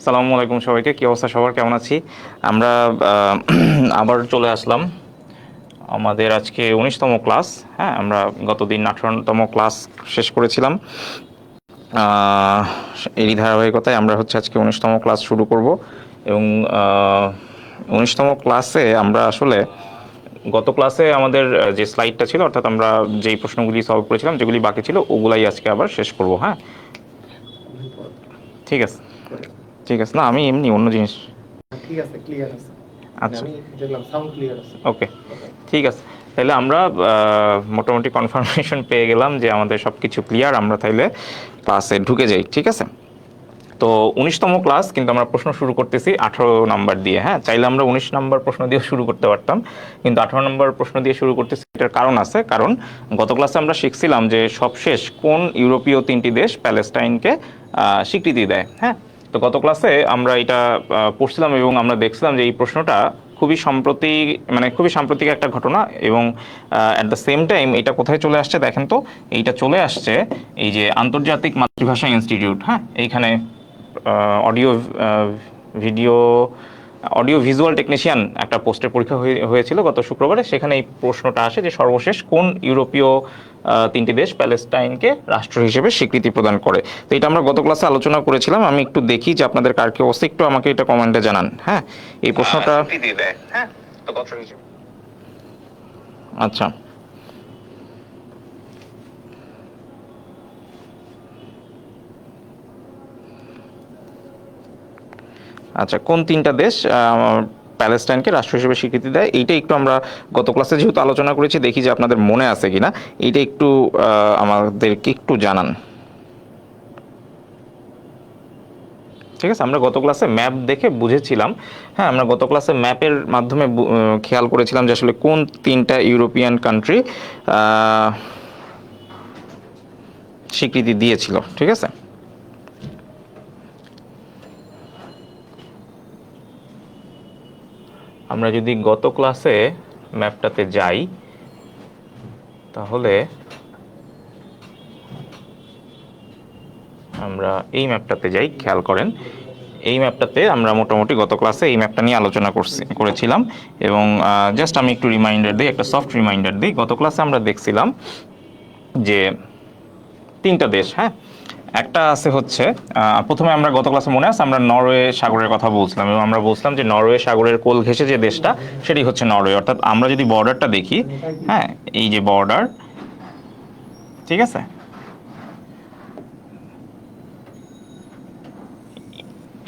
সালামু আলাইকুম সবাইকে, কি অবস্থা সবার, কেমন আছি আমরা? আবার চলে আসলাম আমাদের আজকে 19তম ক্লাস। হ্যাঁ, আমরা গতদিন 18তম ক্লাস শেষ করেছিলাম। এরই ধারাবাহিকতায় আমরা আজকে 19তম ক্লাস শুরু করব। এবং 19তম ক্লাসে আমরা আসলে গত ক্লাসে আমাদের যে স্লাইডটা ছিল, অর্থাৎ আমরা যেই প্রশ্নগুলি সলভ করেছিলাম, যেগুলি বাকি ছিল ওগুলাই আজকে আবার শেষ করব। হ্যাঁ, ঠিক আছে। ঠিক আছে, না আমি এমনি অন্য জিনিস। ঠিক আছে, ক্লিয়ার আছে। আচ্ছা, আমি দেখলাম সাউন্ড ক্লিয়ার আছে। ওকে, ঠিক আছে। তাহলে আমরা মোটামুটি কনফার্মেশন পেয়ে গেলাম যে আমাদের সব কিছু ক্লিয়ার। আমরা তাইলে ক্লাসে ঢুকে যাই, ঠিক আছে? তো 19তম ক্লাস কিন্তু আমরা প্রশ্ন শুরু করতেছি 18 নাম্বার দিয়ে। হ্যাঁ, চাইলে আমরা 19 নাম্বার প্রশ্ন দিয়ে শুরু করতে পারতাম, কিন্তু 18 নাম্বার প্রশ্ন দিয়ে শুরু করতেছি। এটার কারণ আছে, কারণ গত ক্লাসে আমরা শিখছিলাম যে সবশেষ কোন ইউরোপীয় 3টি দেশ প্যালেস্টাইনকে স্বীকৃতি দেয়। হ্যাঁ, তো গত ক্লাসে আমরা এটা পড়ছিলাম এবং আমরা দেখছিলাম যে এই প্রশ্নটা খুবই সম্প্রতি, মানে খুবই সাম্প্রতিক একটা ঘটনা। এবং অ্যাট দ্য সেম টাইম এটা কোথায় চলে আসছে দেখেন তো, এইটা চলে আসছে এই যে আন্তর্জাতিক মাতৃভাষা ইনস্টিটিউট। হ্যাঁ, এইখানে audio video audio visual technician একটা পোস্টের পরীক্ষা হয়েছিল গত শুক্রবারে। সেখানে এই প্রশ্নটা আসে যে সর্বশেষ কোন ইউরোপীয় 3টি দেশ প্যালেস্টাইনকে রাষ্ট্র হিসেবে স্বীকৃতি প্রদান করে। তো এটা আমরা গত ক্লাসে আলোচনা করেছিলাম। আমি একটু দেখি যে আপনাদের কার কি অবস্থা, একটু আমাকে এটা কমেন্টে জানান। হ্যাঁ, এই প্রশ্নটা আচ্ছা, আচ্ছা, কোন 3টা দেশ প্যালেস্টাইনকে রাষ্ট্র হিসেবে স্বীকৃতি দেয়, এইটা একটু আমরা গত ক্লাসে যেহেতু আলোচনা করেছি, দেখি যে আপনাদের মনে আছে কিনা। এইটা একটু আমাদেরকে একটু জানান, ঠিক আছে? আমরা গত ক্লাসে ম্যাপ দেখে বুঝেছিলাম। হ্যাঁ, আমরা গত ক্লাসে ম্যাপের মাধ্যমে খেয়াল করেছিলাম যে আসলে কোন 3টা ইউরোপিয়ান কান্ট্রি স্বীকৃতি দিয়েছিল, ঠিক আছে? আমরা যদি গত ক্লাসে ম্যাপটাতে যাই, তাহলে আমরা এই ম্যাপটাতে যাই, খেয়াল করেন। এই ম্যাপটাতে আমরা মোটামুটি গত ক্লাসে এই ম্যাপটা নিয়ে আলোচনা করেছিলাম। এবং জাস্ট আমি একটু রিমাইন্ডার দিই, একটা সফট রিমাইন্ডার দিই। গত ক্লাসে আমরা দেখছিলাম যে 3টা দেশ। হ্যাঁ, একটা আছে প্রথমে আমরা গত ক্লাসে মনে আছে আমরা নরওয়ে সাগরের কথা বলছিলাম, এবং আমরা বলছিলাম যে নরওয়ে সাগরের কোল ঘেঁষে যে দেশটা, সেটি হচ্ছে নরওয়ে। অর্থাৎ আমরা যদি বর্ডারটা দেখি, হ্যাঁ, এই যে বর্ডার, ঠিক আছে,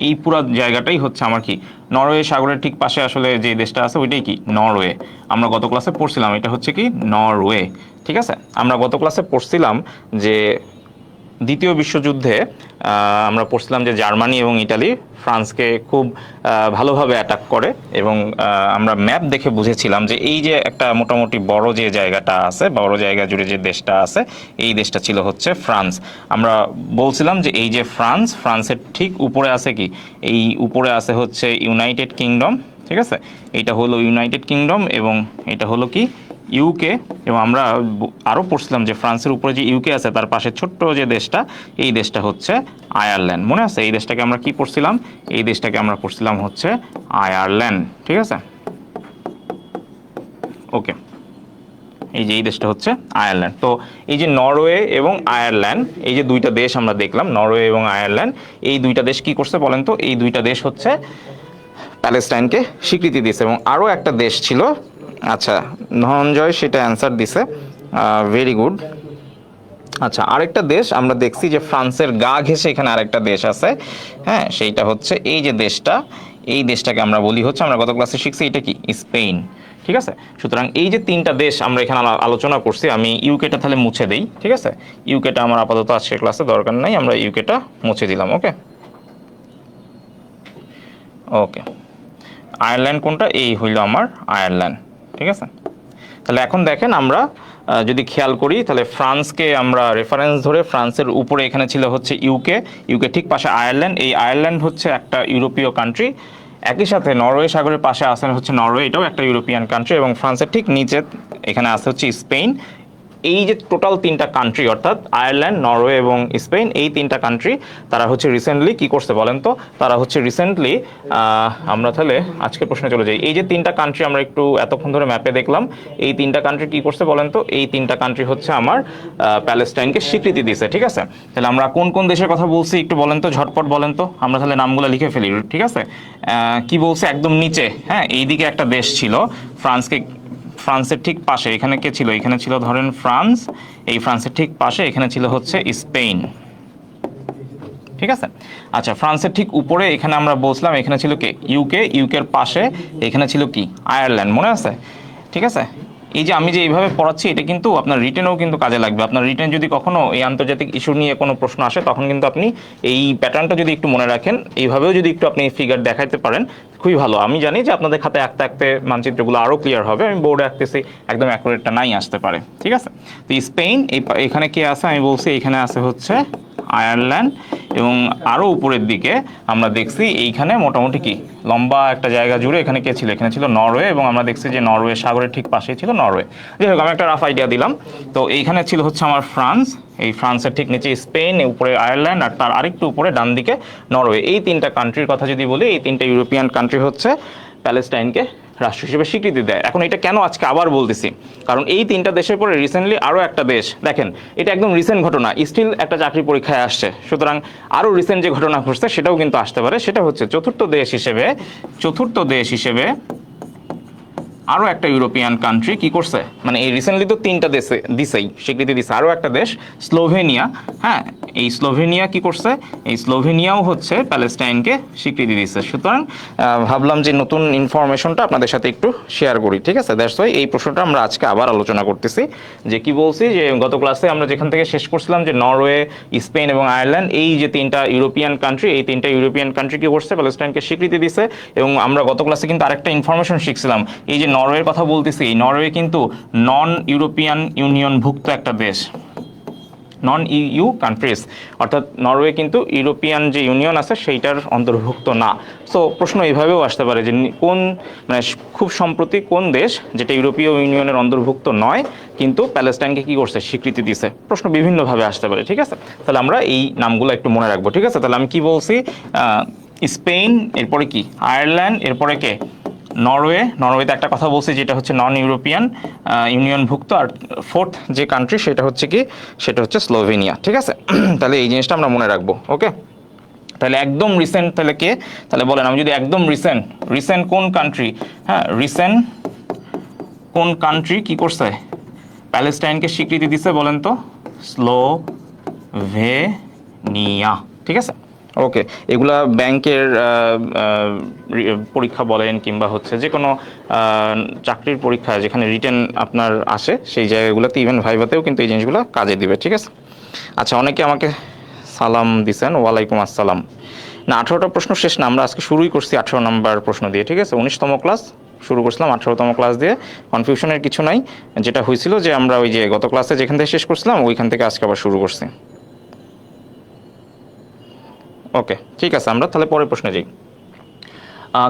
এই পুরো জায়গাটাই হচ্ছে আমার কি নরওয়ে সাগরের ঠিক পাশে আসলে যে দেশটা আছে ওইটাই কি নরওয়ে। আমরা গত ক্লাসে পড়ছিলাম এটা হচ্ছে কি নরওয়ে, ঠিক আছে? আমরা গত ক্লাসে পড়ছিলাম যে দ্বিতীয় বিশ্বযুদ্ধে আমরা পড়ছিলাম যে জার্মানি এবং ইটালি ফ্রান্সকে খুব ভালোভাবে অ্যাটাক করে। এবং আমরা ম্যাপ দেখে বুঝেছিলাম যে এই যে একটা মোটামুটি বড় যে জায়গাটা আছে, বড় জায়গা জুড়ে যে দেশটা আছে, এই দেশটা ছিল হচ্ছে ফ্রান্স। আমরা বলছিলাম যে এই যে ফ্রান্সের ঠিক উপরে আছে কি, এই উপরে আছে হচ্ছে ইউনাইটেড কিংডম, ঠিক আছে? এইটা হলো ইউনাইটেড কিংডম এবং এটা হলো কি ইউকে। এবং আমরা আরও পড়ছিলাম যে ফ্রান্সের উপরে যে ইউকে আছে তার পাশে ছোট্ট যে দেশটা, এই দেশটা হচ্ছে আয়ারল্যান্ড। মনে আছে এই দেশটাকে আমরা কি পড়ছিলাম? এই দেশটাকে আমরা পড়ছিলাম হচ্ছে আয়ারল্যান্ড, ঠিক আছে? ওকে, এই যে এই দেশটা হচ্ছে আয়ারল্যান্ড। তো এই যে নরওয়ে এবং আয়ারল্যান্ড, এই যে 2টা দেশ আমরা দেখলাম, নরওয়ে এবং আয়ারল্যান্ড, এই 2টা দেশ কি করছে বলেন তো? এই 2টা দেশ হচ্ছে প্যালেস্টাইনকে স্বীকৃতি দিয়েছে। এবং আরও একটা দেশ ছিল, আচ্ছা, ধনঞ্জয় সেটা অ্যান্সার দিছে, ভেরি গুড। আচ্ছা, আরেকটা দেশ আমরা দেখছি যে ফ্রান্সের গা ঘেঁষে এখানে আরেকটা দেশ আছে। হ্যাঁ, সেইটা হচ্ছে এই যে দেশটা, এই দেশটাকে আমরা বলি হচ্ছে, আমরা গত ক্লাসে শিখছি এটা কি স্পেন, ঠিক আছে? সুতরাং এই যে 3টা দেশ আমরা এখানে আলোচনা করছি, আমি ইউকেটা তাহলে মুছে দেই, ঠিক আছে? ইউকেটা আমার আপাতত আজকের ক্লাসে দরকার নাই, আমরা ইউকেটা মুছে দিলাম। ওকে, ওকে, আয়ারল্যান্ড কোনটা? এই হইল আমার আয়ারল্যান্ড, ঠিক আছে? তাহলে এখন দেখেন আমরা যদি খেয়াল করি, তাহলে ফ্রান্সকে আমরা রেফারেন্স ধরে, ফ্রান্সের উপরে এখানে ছিল হচ্ছে ইউকে, ইউকে ঠিক পাশে আয়ারল্যান্ড। এই আয়ারল্যান্ড হচ্ছে একটা ইউরোপীয় কান্ট্রি। একই সাথে নরওয়ে সাগরের পাশে আসেন হচ্ছে নরওয়ে, এটাও একটা ইউরোপিয়ান কান্ট্রি। এবং ফ্রান্সের ঠিক নিচে এখানে আছে হচ্ছে স্পেন, এই যে টোটাল তিনটা কান্ট্রি অর্থাৎ আয়ারল্যান্ড, নরওয়ে এবং স্পেন, এই তিনটা কান্ট্রি তারা হচ্ছে রিসেন্টলি কি করছে বলেন তো? তারা হচ্ছে রিসেন্টলি, আমরা তাহলে আজকের প্রশ্নে চলে যাই। এই যে তিনটা কান্ট্রি আমরা একটু এতক্ষণ ধরে ম্যাপে দেখলাম, এই তিনটা কান্ট্রি কি করছে বলেন তো? এই তিনটা কান্ট্রি হচ্ছে আমার প্যালেস্টাইনকে স্বীকৃতি দিয়েছে, ঠিক আছে? তাহলে আমরা কোন কোন দেশের কথা বলছি একটু বলেন তো, ঝটপট বলেন তো, আমরা তাহলে নামগুলো লিখে ফেলি, ঠিক আছে? কি বলছে একদম নিচে, হ্যাঁ, এইদিকে একটা দেশ ছিল ফ্রান্সের ঠিক পাশে, এখানে কে ছিল? এখানে ছিল ধরেন ফ্রান্স, এই ফ্রান্সের ঠিক পাশে এখানে ছিল হচ্ছে স্পেন, ঠিক আছে? আচ্ছা, ফ্রান্সের ঠিক উপরে এখানে আমরা বলছিলাম এখানে ছিল কে? ইউকের পাশে এখানে ছিল কি? আয়ারল্যান্ড, মনে আছে? ঠিক আছে, এই যে আমি যে এইভাবে পড়াচ্ছি এটা কিন্তু আপনার রিটেনেও কিন্তু কাজে লাগবে। আপনার রিটেন যদি কখনো এই আন্তর্জাতিক ইস্যু নিয়ে কোনো প্রশ্ন আসে তখন কিন্তু আপনি এই প্যাটার্নটা যদি একটু মনে রাখেন, এইভাবেও যদি একটু আপনি ফিগার দেখাতে পারেন, খুবই ভালো। আমি জানি যে আপনাদের খাতায় আঁকতে আঁকতে মানচিত্রগুলো আরও ক্লিয়ার হবে, আমি বোর্ডে আঁকতেছি একদম অ্যাকুরেটটা নাই আসতে পারে, ঠিক আছে? তো স্পেন, এখানে কে আছে আমি বলছি, এখানে আছে হচ্ছে আয়ারল্যান্ড, এবং আরও উপরের দিকে আমরা দেখছি এইখানে মোটামুটি কি লম্বা একটা জায়গা জুড়ে এখানে কে ছিল? এখানে ছিল নরওয়ে, এবং আমরা দেখছি যে নরওয়ে সাগরের ঠিক পাশেই ছিল নরওয়ে। যাই হোক, আমি একটা রাফ আইডিয়া দিলাম। তো এইখানে ছিল হচ্ছে আমার ফ্রান্স, এই ফ্রান্সের ঠিক নিচে স্পেন, উপরে আয়ারল্যান্ড, আর তার আরেকটু উপরে ডান দিকে নরওয়ে। এই তিনটা কান্ট্রির কথা যদি বলি, এই তিনটা ইউরোপিয়ান কান্ট্রি হচ্ছে প্যালেস্টাইনকে রাষ্ট্র হিসেবে স্বীকৃতি দেয়। এখন এটা কেন আজকে আবার বলতেছি, কারণ এই তিনটা দেশের পরে রিসেন্টলি আরও একটা দেশ, দেখেন এটা একদম রিসেন্ট ঘটনা, স্টিল একটা চাকরি পরীক্ষায় আসছে, সুতরাং আরও রিসেন্ট যে ঘটনা ঘটছে সেটাও কিন্তু আসতে পারে। সেটা হচ্ছে চতুর্থ দেশ হিসেবে আরও একটা ইউরোপিয়ান কান্ট্রি কি করছে, মানে এই রিসেন্টলি তো তিনটা দেশে দিছেই স্বীকৃতি দিছে, আরও একটা দেশ স্লোভেনিয়া, হ্যাঁ, এই স্লোভেনিয়া কি করছে? এই স্লোভেনিয়াও হচ্ছে প্যালেস্টাইনকে স্বীকৃতি দিচ্ছে। সুতরাং ভাবলাম যে নতুন ইনফরমেশনটা আপনাদের সাথে একটু শেয়ার করি, ঠিক আছে? দ্যাটস ওয়াই এই প্রশ্নটা আমরা আজকে আবার আলোচনা করতেছি। যে কি বলছি, যে গত ক্লাসে আমরা যেখান থেকে শেষ করছিলাম যে নরওয়ে, স্পেন এবং আয়ারল্যান্ড, এই যে তিনটা ইউরোপিয়ান কান্ট্রি, এই তিনটা ইউরোপিয়ান কান্ট্রি কি করছে? প্যালেস্টাইনকে স্বীকৃতি দিছে। এবং আমরা গত ক্লাসে কিন্তু আরেকটা ইনফরমেশন শিখছিলাম, এই যে নরওয়ের কথা বলতেছি, নরওয়ে কিন্তু নন ইউরোপিয়ান ইউনিয়ন ভুক্ত একটা দেশ, নন ইউ কান্ট্রিজ, অর্থাৎ নরওয়ে কিন্তু ইউরোপিয়ান যে ইউনিয়ন আছে সেইটার অন্তর্ভুক্ত না। সো প্রশ্ন এইভাবেও আসতে পারে যে কোন, মানে খুব সম্প্রতি কোন দেশ যেটা ইউরোপীয় ইউনিয়নের অন্তর্ভুক্ত নয় কিন্তু প্যালেস্টাইনকে কি করছে? স্বীকৃতি দিছে। প্রশ্ন বিভিন্নভাবে আসতে পারে, ঠিক আছে? তাহলে আমরা এই নামগুলো একটু মনে রাখবো, ঠিক আছে? তাহলে আমি কি বলছি, স্পেন, এরপরে কি আয়ারল্যান্ড, এরপরে কে নরওয়েতে একটা কথা বলছি যেটা হচ্ছে নন ইউরোপিয়ান ইউনিয়নভুক্ত, আর ফোর্থ যে কান্ট্রি সেটা হচ্ছে কি, সেটা হচ্ছে স্লোভেনিয়া, ঠিক আছে? তাহলে এই জিনিসটা আমরা মনে রাখবো, ওকে? তাহলে একদম রিসেন্ট তাহলে কে? তাহলে বলেন, আমি যদি একদম রিসেন্ট কোন কান্ট্রি, হ্যাঁ, রিসেন্ট কোন কান্ট্রি কি করছে প্যালেস্টাইনকে স্বীকৃতি দিছে বলেন তো? স্লোভেনিয়া, ঠিক আছে? ওকে, এগুলা ব্যাংকের পরীক্ষা বলেন কিংবা হচ্ছে যে কোনো চাকরির পরীক্ষা যেখানে রিটেন আপনার আসে সেই জায়গাগুলোতে, ইভেন ভাইভাতেও কিন্তু এই জিনিসগুলো কাজে দিবে, ঠিক আছে? আচ্ছা, অনেকে আমাকে সালাম দিছেন, ওয়ালাইকুম আসসালাম। না, 18টা প্রশ্ন শেষ না, আমরা আজকে শুরুই করছি 18 নম্বর প্রশ্ন দিয়ে, ঠিক আছে? 19তম ক্লাস শুরু করছিলাম 18তম ক্লাস দিয়ে, কনফিউশনের কিছু নাই। যেটা হয়েছিল যে আমরা ওই যে গত ক্লাসে যেখান থেকে শেষ করছিলাম ওইখান থেকে আজকে আবার শুরু করছি। ওকে, ঠিক আছে, আমরা তাহলে পরের প্রশ্নে যাই।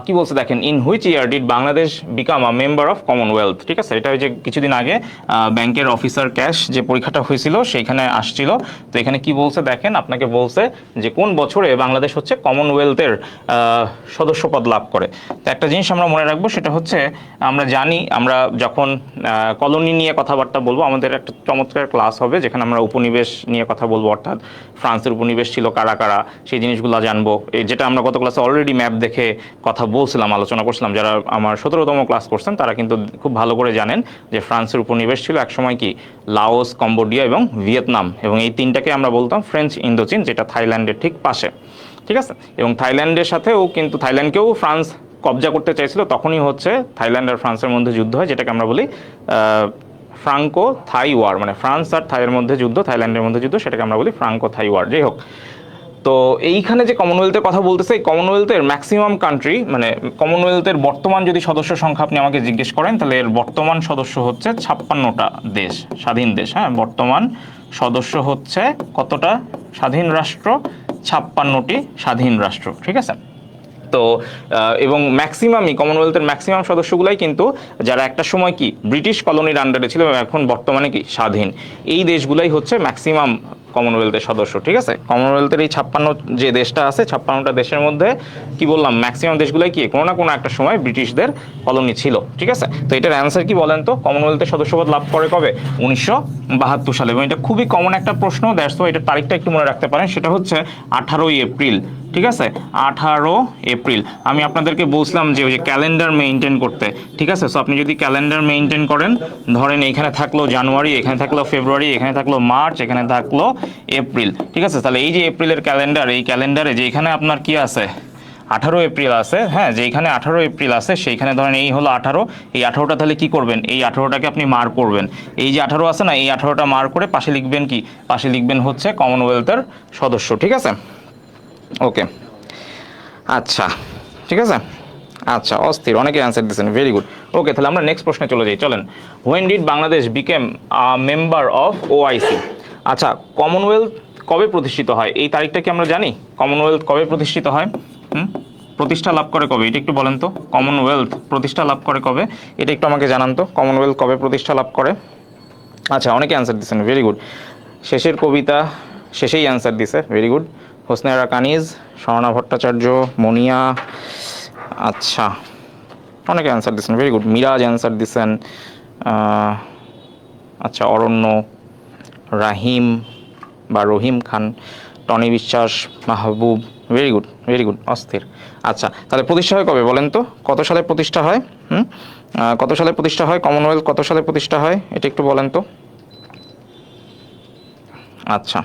কি বলছে দেখেন, in which year did Bangladesh become a member of Commonwealth, ঠিক আছে? এটা ওই যে কিছুদিন আগে ব্যাংকের অফিসার ক্যাশ যে পরীক্ষাটা হয়েছিল সেইখানে আসছিল। তো এখানে কি বলছে দেখেন, আপনাকে বলছে যে কোন বছরে বাংলাদেশ হচ্ছে কমনওয়েলথের সদস্যপদ লাভ করে। তো একটা জিনিস আমরা মনে রাখবো, সেটা হচ্ছে আমরা জানি, আমরা যখন কলোনি নিয়ে কথাবার্তা বলবো, আমাদের একটা চমৎকার ক্লাস হবে যেখানে আমরা উপনিবেশ নিয়ে কথা বলবো, অর্থাৎ ফ্রান্সের উপনিবেশ ছিল কারা কারা সেই জিনিসগুলো জানবো। যেটা আমরা গত ক্লাসে অলরেডি ম্যাপ দেখে কথা বলছিলাম, আলোচনা করছিলাম। যারা আমার 17তম ক্লাস করছেন তারা কিন্তু খুব ভালো করে জানেন যে ফ্রান্সের উপনিবেশ ছিল একসময় কি লাওস, কম্বোডিয়া এবং ভিয়েতনাম, এবং এই তিনটাকে আমরা বলতাম ফ্রেঞ্চ ইন্দোচীন, যেটা থাইল্যান্ডের ঠিক পাশে, ঠিক আছে? এবং থাইল্যান্ডের সাথেও কিন্তু থাইল্যান্ডকেও ফ্রান্স কবজা করতে চাইছিল, তখনই হচ্ছে থাইল্যান্ড আর ফ্রান্সের মধ্যে যুদ্ধ হয়, যেটাকে আমরা বলি ফ্রাঙ্কো থাই ওয়ার, মানে ফ্রান্স আর থাইয়ের মধ্যে যুদ্ধ, থাইল্যান্ডের মধ্যে যুদ্ধ, সেটাকে আমরা বলি ফ্রাঙ্কো থাই ওয়ার। যাই হোক, তো এইখানে যে কমনওয়েলথের কথা বলতেছে, এই কমনওয়েলথের ম্যাক্সিমাম কান্ট্রি, মানে কমনওয়েলথের বর্তমান যদি সদস্য সংখ্যা আপনি আমাকে জিজ্ঞেস করেন, তাহলে এর বর্তমান সদস্য হচ্ছে 56টা দেশ, স্বাধীন দেশ, হ্যাঁ? বর্তমান সদস্য হচ্ছে কতটা স্বাধীন রাষ্ট্র? 56টি স্বাধীন রাষ্ট্র, ঠিক আছে? তো এবং ম্যাক্সিমামই কমনওয়েলথের ম্যাক্সিমাম সদস্যগুলাই কিন্তু যারা একটা সময় কি ব্রিটিশ কলোনির আন্ডারে ছিল এবং এখন বর্তমানে কি স্বাধীন, এই দেশগুলাই হচ্ছে ম্যাক্সিমাম কমনওয়েলথের সদস্য। ঠিক আছে, কমনওয়েলথের এই 56 যে দেশটা আছে, 56টা দেশের মধ্যে কি বললাম, ম্যাক্সিমাম দেশগুলাই কি কোনো না কোনো একটা সময় ব্রিটিশদের কলোনি ছিল। ঠিক আছে, তো এটার অ্যান্সার কি বলেন তো? কমনওয়েলথের সদস্যপদ লাভ করে কবে? 1972 সালে। এবং এটা খুবই কমন একটা প্রশ্ন, দ্যাটস ওয়াই এটার তারিখটা একটু মনে রাখতে পারেন, সেটা হচ্ছে 18ই এপ্রিল। ঠিক আছে, 18 এপ্রিল। আমি আপনাদেরকে বলছিলাম যে ওই যে ক্যালেন্ডার মেইনটেইন করতে। ঠিক আছে, সো আপনি যদি ক্যালেন্ডার মেইনটেইন করেন, ধরেন এখানে থাকলো জানুয়ারি, এখানে থাকলো ফেব্রুয়ারি, এখানে থাকলো মার্চ, এখানে থাকলো এপ্রিল। ঠিক আছে, তাহলে এই যে এপ্রিলের ক্যালেন্ডার, এই ক্যালেন্ডারে যে এখানে আপনার কি আছে 18 এপ্রিল আছে, হ্যাঁ, যেখানে 18 এপ্রিল আছে সেইখানে ধরেন এই হলো 18, এই 18টা তাহলে কি করবেন, এই 18টাকে আপনি মার্ক করবেন। এই যে 18 আছে না, এই 18টা মার্ক করে পাশে লিখবেন কি, পাশে লিখবেন হচ্ছে কমনওয়েলথের সদস্য। ঠিক আছে, ওকে, আচ্ছা, ঠিক আছে, আচ্ছা, অস্থির, অনেকে অ্যান্সার দিচ্ছেন, ভেরি গুড। ওকে, তাহলে আমরা নেক্সট প্রশ্নে চলে যাই, চলেন। When did Bangladesh became a member of OIC? আচ্ছা, কমনওয়েলথ কবে প্রতিষ্ঠিত হয়, এই তারিখটা কি আমরা জানি? কমনওয়েলথ কবে প্রতিষ্ঠিত হয়? প্রতিষ্ঠা লাভ করে কবে, এটা একটু বলেন তো। কমনওয়েলথ প্রতিষ্ঠা লাভ করে কবে, এটা একটু আমাকে জানান তো, কমনওয়েলথ কবে প্রতিষ্ঠা লাভ করে? আচ্ছা, অনেকে অ্যান্সার দিচ্ছেন, ভেরি গুড। শেষের কবিতা, শেষেই অ্যান্সার দিছে, ভেরি গুড। হোসনে আরা কানিজ, স্বর্ণা ভট্টাচার্য, মনিয়া, আচ্ছা, অনেকে অ্যান্সার দিচ্ছেন, ভেরি গুড। মিরাজ অ্যান্সার দিচ্ছেন, আচ্ছা, অরণ্য, রাহিম বা রহিম খান, টনি বিশ্বাস, মাহবুব, ভেরি গুড, ভেরি গুড, অস্থির। আচ্ছা, তাহলে প্রতিষ্ঠা হয় কবে বলেন তো, কত সালে প্রতিষ্ঠা হয়? কত সালে প্রতিষ্ঠা হয় কমনওয়েলথ, কত সালে প্রতিষ্ঠা হয়, এটা একটু বলেন তো। আচ্ছা,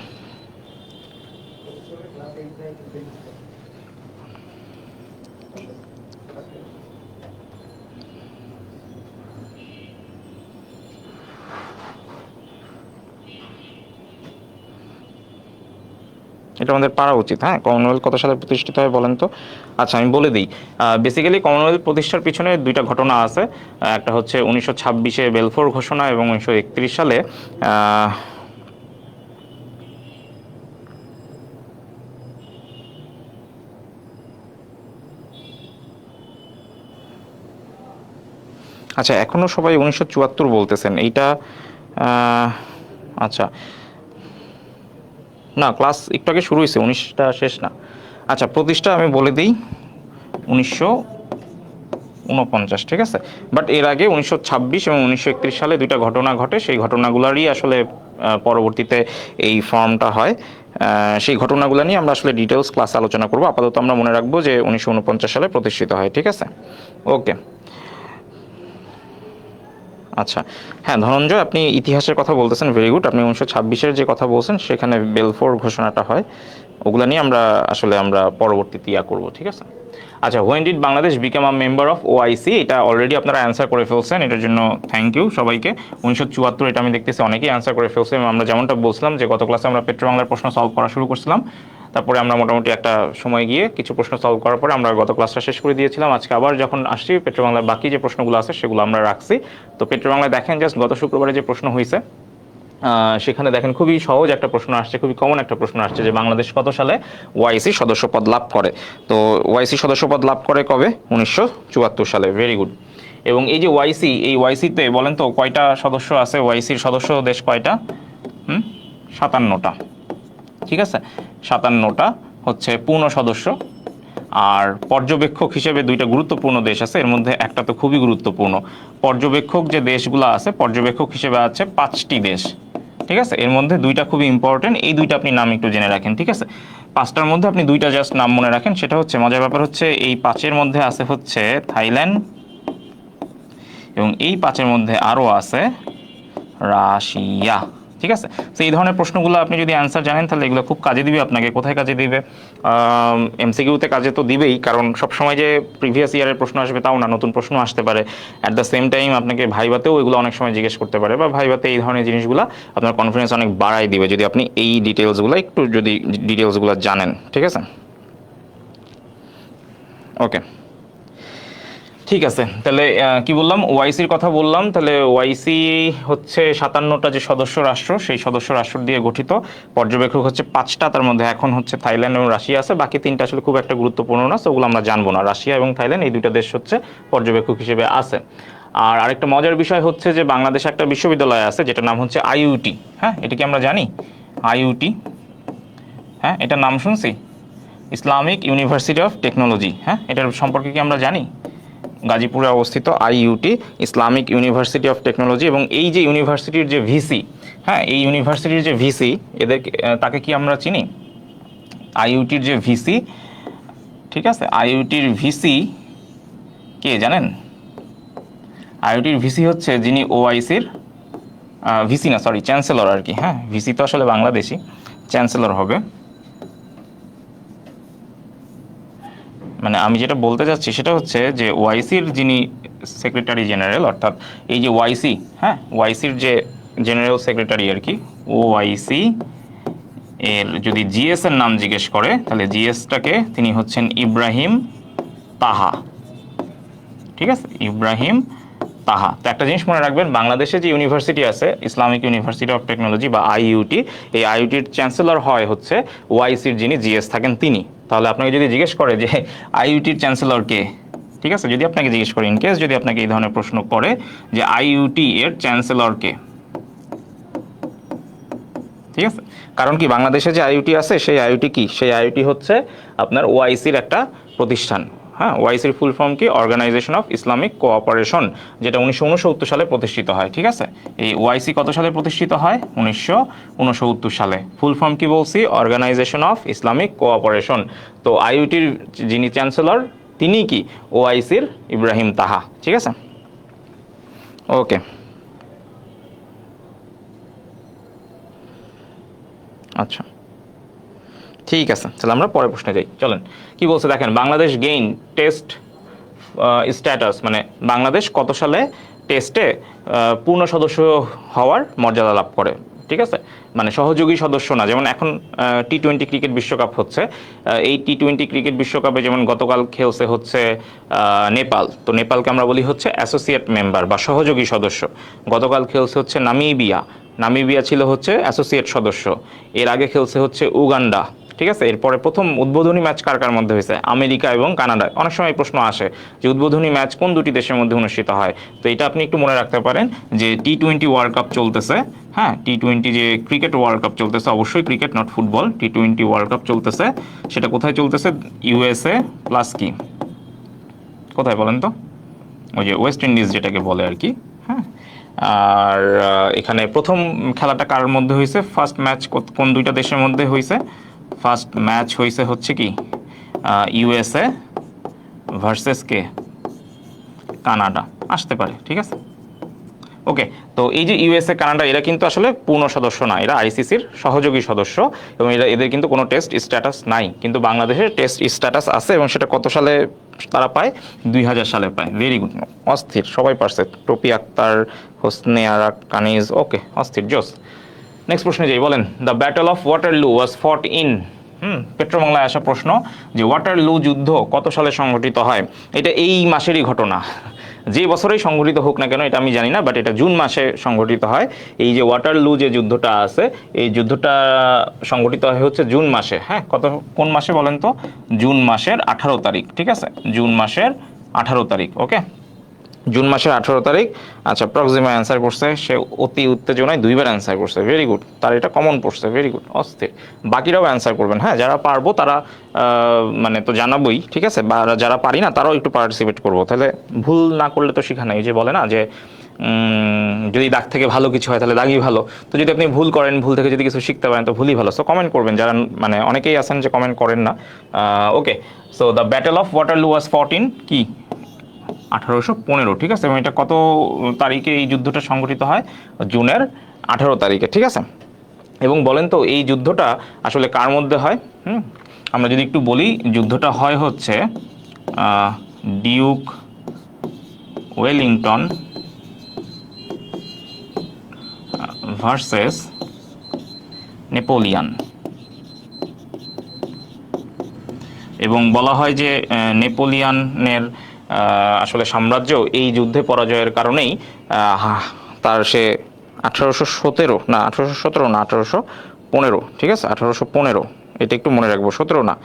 এটা আমাদের পারা উচিত। হ্যাঁ, কমনওয়েলথ কত সালে প্রতিষ্ঠিত হয় বলেন তো। আচ্ছা, আমি বলে দিই, বেসিক্যালি কমনওয়েলথ প্রতিষ্ঠার পিছনে দুইটা ঘটনা আছে। একটা হচ্ছে 1926-এ বেলফোর ঘোষণা এবং 1931 সালে আচ্ছা, এখনো সবাই 1974 বলতেছেন, এইটা আচ্ছা, না, ক্লাস একটু আগে শুরু হয়েছে, 19টা শেষ না। আচ্ছা, প্রতিষ্ঠা আমি বলে দিই 1949, ঠিক আছে। বাট এর আগে 1926 এবং 1931 সালে দুইটা ঘটনা ঘটে, সেই ঘটনাগুলোরই আসলে পরবর্তীতে এই ফর্মটা হয়। সেই ঘটনাগুলো নিয়ে আমরা আসলে ডিটেলস ক্লাসে আলোচনা করব। আপাতত আমরা মনে রাখবো যে 1949 সালে প্রতিষ্ঠিত হয়। ঠিক আছে, ওকে। আচ্ছা, হ্যাঁ, ধনঞ্জয়, আপনি ইতিহাসের কথা বলতেছেন, ভেরি গুড। আপনি 1926-এর যে কথা বলছেন সেখানে বেলফোর ঘোষণাটা হয়, ওগুলা নিয়ে আমরা পরবর্তীতে ইয়া করবো। ঠিক আছে, আচ্ছা, when did Bangladesh become a member of OIC, এটা অলরেডি আপনারা অ্যান্সার করে ফেলছেন, এটার জন্য থ্যাংক ইউ সবাইকে। 1974, এটা আমি দেখতেছি অনেকেই অ্যান্সার করে ফেলছে। এবং আমরা যেমনটা বলছিলাম যে গত ক্লাসে আমরা পেট্রো বাংলার প্রশ্ন সলভ করা শুরু করছিলাম, তারপরে আমরা মোটামুটি একটা সময় গিয়ে কিছু প্রশ্ন সলভ করার পরে আমরা গত ক্লাসটা শেষ করে দিয়েছিলাম। আজকে আবার যখন আসছি পেট্রো বাংলার বাকি যে প্রশ্নগুলো আছে সেগুলো আমরা রাখছি। তো পেট্রো বাংলায় দেখেন, জাস্ট গত শুক্রবারে যে প্রশ্ন হয়েছে সেখানে দেখেন খুবই সহজ একটা প্রশ্ন আসছে, খুবই কমন একটা প্রশ্ন আসছে যে বাংলাদেশ কত সালে ওআইসি সদস্যপদ লাভ করে। তো ওআইসি সদস্যপদ লাভ করে কবে? 1974 সালে, ভেরি গুড। এবং এই যে ওআইসি, এই ওআইসিতে বলেন তো কয়টা সদস্য আছে? ওআইসির সদস্য দেশ কয়টা? 57টা। ঠিক আছে, 57টা হচ্ছে পূর্ণ সদস্য। আর পর্যবেক্ষক হিসেবে দুইটা গুরুত্বপূর্ণ দেশ আছে, এর মধ্যে একটা তো খুবই গুরুত্বপূর্ণ। পর্যবেক্ষক যে দেশগুলো আছে, পর্যবেক্ষক হিসেবে আছে 5টি দেশ। ঠিক আছে, এর মধ্যে দুইটা খুবই ইম্পর্টেন্ট, এই দুইটা আপনি নাম একটু জেনে রাখেন। ঠিক আছে, 5টার মধ্যে আপনি দুইটা জাস্ট নাম মনে রাখেন। সেটা হচ্ছে, মজার ব্যাপার হচ্ছে এই 5-এর মধ্যে আছে হচ্ছে থাইল্যান্ড, এবং এই 5-এর মধ্যে আরও আছে রাশিয়া। ঠিক আছে, তো এই ধরনের প্রশ্নগুলো আপনি যদি অ্যান্সার জানেন তাহলে এগুলো খুব কাজে দিবে আপনাকে। কোথায় কাজে দিবে? এমসিকিউতে কাজে তো দিবেই, কারণ সবসময় যে প্রিভিয়াস ইয়ারের প্রশ্ন আসবে তাও না, নতুন প্রশ্ন আসতে পারে। অ্যাট দ্য সেম টাইম আপনাকে ভাইভাতেও এগুলো অনেক সময় জিজ্ঞেস করতে পারে, বা ভাইভাতে এই ধরনের জিনিসগুলো আপনার কনফিডেন্স অনেক বাড়াই দিবে যদি আপনি এই ডিটেলসগুলো জানেন। ঠিক আছে, ওকে, ঠিক আছে, তাহলে কি বললাম, ওআইসির কথা বললাম। তাহলে ওআইসি হচ্ছে 57টা যে সদস্য রাষ্ট্র, সেই সদস্য রাষ্ট্র দিয়ে গঠিত। পর্যবেক্ষক হচ্ছে 5টা, তার মধ্যে এখন হচ্ছে থাইল্যান্ড এবং রাশিয়া আছে, বাকি 3টা আসলে খুব একটা গুরুত্বপূর্ণ না, ওগুলো আমরা জানবো না। রাশিয়া এবং থাইল্যান্ড এই দুইটা দেশ হচ্ছে পর্যবেক্ষক হিসেবে আছে। আর আরেকটা মজার বিষয় হচ্ছে যে বাংলাদেশে একটা বিশ্ববিদ্যালয় আছে যেটার নাম হচ্ছে আইইউটি। হ্যাঁ, এটা কি আমরা জানি? আইইউটি, হ্যাঁ, এটার নাম শুনছি, ইসলামিক ইউনিভার্সিটি অফ টেকনোলজি। হ্যাঁ, এটার সম্পর্কে কি আমরা জানি? গাজীপুরে অবস্থিত IUT, Islamic university of technology. এবং এই যে ইউনিভার্সিটির যে ভিসি, হ্যাঁ, এই ইউনিভার্সিটির যে ভিসি, এদের তাকে কি আমরা চিনি? আইইউটির যে ভিসি, ঠিক আছে, আইইউটির ভিসি কে জানেন? আইইউটির ভিসি হচ্ছে যিনি ওআইসির ভিসি না, সরি, চ্যান্সেলর আর কি। হ্যাঁ, ভিসি তো আসলে বাংলাদেশি, চ্যান্সেলর হবে। মানে আমি যেটা বলতে চাচ্ছি সেটা হচ্ছে যে ওআইসির যিনি সেক্রেটারি জেনারেল, অর্থাৎ এই যে ওআইসি, হ্যাঁ, ওআইসির যে জেনারেল সেক্রেটারি আর কি, ওআইসি এর যদি জিএস এর নাম জিজ্ঞেস করে, তাহলে জিএসটাকে তিনি হচ্ছেন ইব্রাহিম তাহা। ঠিক আছে, ইব্রাহিম তাহা। তো একটা জিনিস মনে রাখবেন, বাংলাদেশে যে ইউনিভার্সিটি আছে, ইসলামিক ইউনিভার্সিটি অফ টেকনোলজি বা আইইউটি, এই আইইউটির চ্যান্সেলর হয় হচ্ছে ওআইসির যিনি জিএস থাকেন তিনি। তাহলে আপনাকে যদি জিজ্ঞেস করে যে আইইউটির চ্যান্সেলর কে, ঠিক আছে, যদি আপনাকে জিজ্ঞেস করে, ইনকেস যদি আপনাকে এই ধরনের প্রশ্ন করে যে আইইউটি এর চ্যান্সেলর কে, ঠিক আছে, কারণ কি বাংলাদেশে যে আইইউটি আছে সেই আইইউটি কি, সেই আইইউটি হচ্ছে আপনার ওআইসির একটা প্রতিষ্ঠান। হ্যাঁ, ওআইসির ফুল ফর্ম কি? অর্গানাইজেশন অফ ইসলামিক কোঅপারেশন, যেটা 1969 সালে প্রতিষ্ঠিত হয়। ঠিক আছে, এই ওআইসি কত সালে প্রতিষ্ঠিত হয়? 1969 সালে। ফুল ফর্ম কি বলছি? Organisation of Islamic cooperation. তো আইইউটির যিনি চ্যান্সেলর তিনি কি? ওআইসির ইব্রাহিম তাহা। ঠিক আছে, ওকে। আচ্ছা, ঠিক আছে, তাহলে আমরা পরের প্রশ্নে যাই, চলেন। কি বলছে দেখেন, বাংলাদেশ গেইন টেস্ট স্ট্যাটাস, মানে বাংলাদেশ কত সালে টেস্টে পূর্ণ সদস্য হওয়ার মর্যাদা লাভ করে। ঠিক আছে, মানে সহযোগী সদস্য না। যেমন এখন টি-20 ক্রিকেট বিশ্বকাপ হচ্ছে, এই টি-20 ক্রিকেট বিশ্বকাপে যেমন গতকাল খেলছে হচ্ছে নেপাল, তো নেপালকে আমরা বলি হচ্ছে অ্যাসোসিয়েট মেম্বার বা সহযোগী সদস্য। গতকাল খেলছে হচ্ছে নামিবিয়া, নামিবিয়া ছিল হচ্ছে অ্যাসোসিয়েট সদস্য। এর আগে খেলছে হচ্ছে উগান্ডা। ঠিক আছে, এরপরে প্রথম উদ্বোধনী ম্যাচ কার কার মধ্যে হয়েছে? আমেরিকা এবং কানাডায়। অনেক সময় প্রশ্ন আসে যে উদ্বোধনী ম্যাচ কোন দুটি দেশের মধ্যে অনুষ্ঠিত হয়, তো এটা আপনি একটু মনে রাখতে পারেন যে টি-20 ওয়ার্ল্ড কাপ চলতেছে। হ্যাঁ, টি-20 যে ক্রিকেট ওয়ার্ল্ড কাপ চলতেছে, অবশ্যই ক্রিকেট নট ফুটবল, টি-20 ওয়ার্ল্ড কাপ চলতেছে, সেটা কোথায় চলতেছে? ইউএসএ প্লাস কি, কোথায় বলেন তো? ওই যে ওয়েস্ট ইন্ডিজ যেটাকে বলে আর কি। হ্যাঁ, আর এখানে প্রথম খেলাটা কার মধ্যে হয়েছে? ফার্স্ট ম্যাচ কোন দুইটা দেশের মধ্যে হয়েছে? ফার্স্ট ম্যাচ হয়েছে হচ্ছে কি ইউএসএ ভার্সেস কে? কানাডা আসতে পারে। ঠিক আছে, ওকে। তো এই যে ইউএসএ কানাডা, এরা কিন্তু আসলে পূর্ণ সদস্য না, এরা আইসিসির সহযোগী সদস্য, এবং এদের কিন্তু কোনো টেস্ট স্ট্যাটাস নাই। কিন্তু বাংলাদেশের টেস্ট স্ট্যাটাস আছে, এবং সেটা কত সালে তারা পায়? 2000 সালে পায়। ভেরি গুড, অস্থির, সবাই পারছে। টপি আক্তার, হোসনে আরা কানিজ, ওকে, অস্থির, জোস। নেক্সট প্রশ্নে যাই, বলেন the battle of Waterloo was fought in, পেট্রোবাংলায় আসা প্রশ্ন, যে ওয়াটারলু যুদ্ধ কত সালে সংঘটিত হয়? এটা এই মাসেরই ঘটনা, যে বছরেই সংঘটিত হোক না কেন এটা আমি জানি না, বাট এটা জুন মাসে সংঘটিত হয়। এই যে ওয়াটারলু যে যুদ্ধটা আছে, এই যুদ্ধটা সংঘটিত হয় হচ্ছে জুন মাসে। হ্যাঁ, কোন মাসে বলেন তো? জুন মাসের 18 তারিখ। ঠিক আছে, জুন মাসের 18 তারিখ। ওকে, জুন মাসের 18 তারিখ। আচ্ছা, প্রক্সিমা অ্যান্সার করছে, সে অতি উত্তেজনায় 2বার অ্যান্সার করছে। ভেরি গুড, তার এটা কমন পড়ছে। ভেরি গুড, অস্থির। বাকিরাও অ্যান্সার করবেন। হ্যাঁ, যারা পারবো তারা মানে তো জানাবোই, ঠিক আছে, বা যারা পারি না তারাও একটু পার্টিসিপেট করবো, তাহলে ভুল না করলে তো শেখা নাই। যে বলে না যে যদি দাগ থেকে ভালো কিছু হয় তাহলে দাগই ভালো। তো যদি আপনি ভুল করেন, ভুল থেকে যদি কিছু শিখতে পারেন তো ভুলই ভালো। সো কমেন্ট করবেন, যারা মানে অনেকেই আছেন যে কমেন্ট করেন না। Okay, so the battle of Waterloo was fought in কি? 1815। ঠিক আছে, এবং এটা কত তারিখে এই যুদ্ধটা সংঘটিত হয়? জুনের 18 তারিখে। ঠিক আছে, এবং বলেন তো এই যুদ্ধটা আসলে কার মধ্যে হয়? আমরা যদি একটু বলি, যুদ্ধটা হয় হচ্ছে ডিউক ওয়েলিংটন ভার্সেস নেপোলিয়ান। এবং বলা হয় যে নেপোলিয়ানের আসলে সাম্রাজ্য এই যুদ্ধে পরাজয়ের কারণেই তার সে 1817 না 1817 না 1815, ঠিক আছে 1815, এটা একটু মনে রাখবো, 17 না।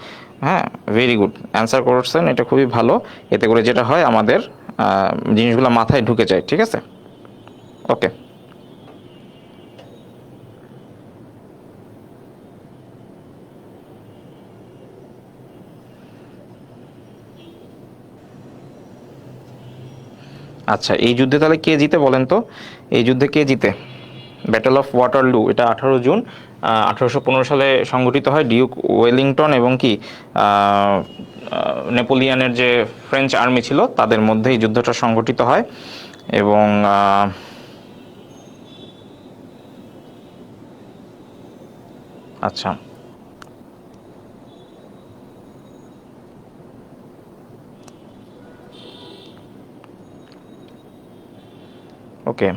হ্যাঁ, ভেরি গুড অ্যান্সার করছেন, এটা খুবই ভালো। এতে করে যেটা হয় আমাদের জিনিসগুলো মাথায় ঢুকে যায়, ঠিক আছে। ওকে, আচ্ছা এই যুদ্ধে তাহলে কে জিতে বলেন তো? এই যুদ্ধে কে জিতে? ব্যাটল অফ ওয়াটারলু, এটা 18 জুন 1815 সালে সংঘটিত হয়। ডিউক ওয়েলিংটন এবং কি নেপোলিয়নের যে ফ্রেঞ্চ আর্মি ছিল তাদের মধ্যে এই যুদ্ধটা সংঘটিত হয়। এবং আচ্ছা, ওকে,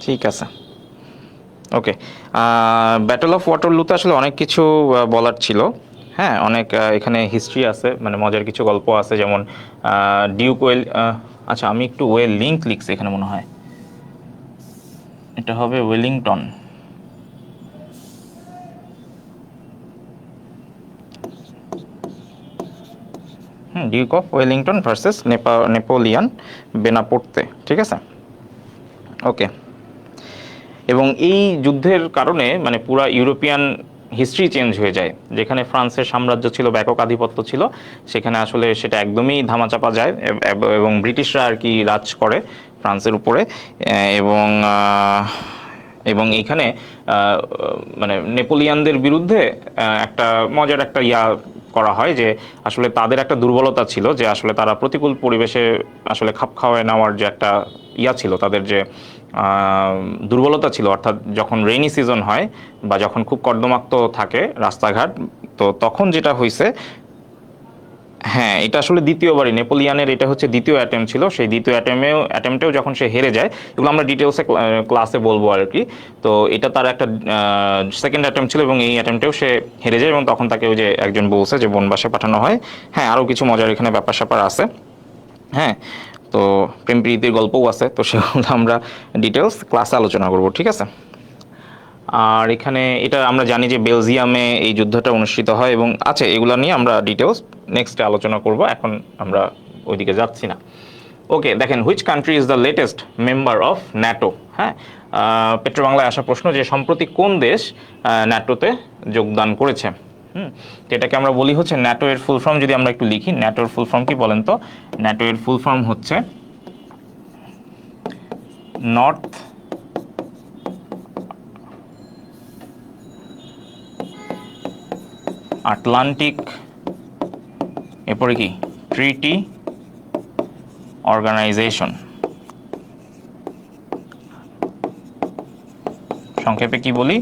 ঠিক আছে। ওকে, ব্যাটল অফ ওয়াটারলুতে আসলে অনেক কিছু বলার ছিল। হ্যাঁ, অনেক এখানে হিস্ট্রি আছে, মানে মজার কিছু গল্প আছে, যেমন ডিউক ওয়েল, আচ্ছা আমি একটু ওয়েল লিঙ্ক লিখছি এখানে, মনে হয় এটা হবে Wellington. Duke of Wellington versus Napoleon Bonaparte, ঠিক আছে। ওকে, এবং এই যুদ্ধের কারণে মানে পুরা ইউরোপিয়ান হিস্ট্রি চেঞ্জ হয়ে যায়। যেখানে ফ্রান্সের সাম্রাজ্য ছিল, ব্যাপক আধিপত্য ছিল, সেখানে আসলে সেটা একদমই ধামাচাপা যায় এবং ব্রিটিশরা আর কি রাজ করে ফ্রান্সের উপরে। এবং এবং এইখানে মানে নেপোলিয়ানদের বিরুদ্ধে একটা মজার একটা করা হয় যে আসলে তাদের একটা দুর্বলতা ছিল, যে আসলে তারা প্রতিকূল পরিবেশে আসলে খাপ খাওয়ায় নেওয়ার যে একটা ছিল, তাদের যে দুর্বলতা ছিল, অর্থাৎ যখন রেইনি সিজন হয় বা যখন খুব কর্দমাক্ত থাকে রাস্তাঘাট, তো তখন যেটা হয়েছে, হ্যাঁ এটা আসলে দ্বিতীয়বারই নেপোলিয়ানের, এটা হচ্ছে দ্বিতীয় অ্যাটেম্প ছিল। সেই দ্বিতীয় অ্যাটেম্পটেও যখন সে হেরে যায়, এগুলো আমরা ডিটেলসে ক্লাসে বলবো আর কি। তো এটা তার একটা সেকেন্ড অ্যাটেম্প ছিল এবং এই অ্যাটেম্পটেও সে হেরে যায়, এবং তখন তাকে ওই যে একজন বলছে যে বনবাসে পাঠানো হয়। হ্যাঁ, আরও কিছু মজার এখানে ব্যাপার স্যাপার আছে। হ্যাঁ, তো প্রেম প্রীতির গল্পও আছে, তো সেগুলো আমরা ডিটেলস ক্লাসে আলোচনা করব, ঠিক আছে। আর এখানে এটা আমরা জানি যে বেলজিয়ামে এই যুদ্ধটা অনুষ্ঠিত হয়, এবং আছে এগুলো নিয়ে আমরা ডিটেলস নেক্সটে আলোচনা করব, এখন আমরা ওইদিকে যাচ্ছি না। ওকে, দেখেন, which country is the latest member of NATO? হ্যাঁ, পেট্রো বাংলায় আসা প্রশ্ন যে সম্প্রতি কোন দেশ ন্যাটোতে যোগদান করেছে। এটাকে আমরা বলি হচ্ছে ন্যাটো এর ফুল ফর্ম, যদি আমরা একটু লিখি, ন্যাটোর ফুল ফর্ম কি বলেন তো? ন্যাটো এর ফুল ফর্ম হচ্ছে নর্থ আটলান্টিক, এরপরে কি ট্রিটি অর্গানাইজেশন, সংক্ষেপে কি বলি?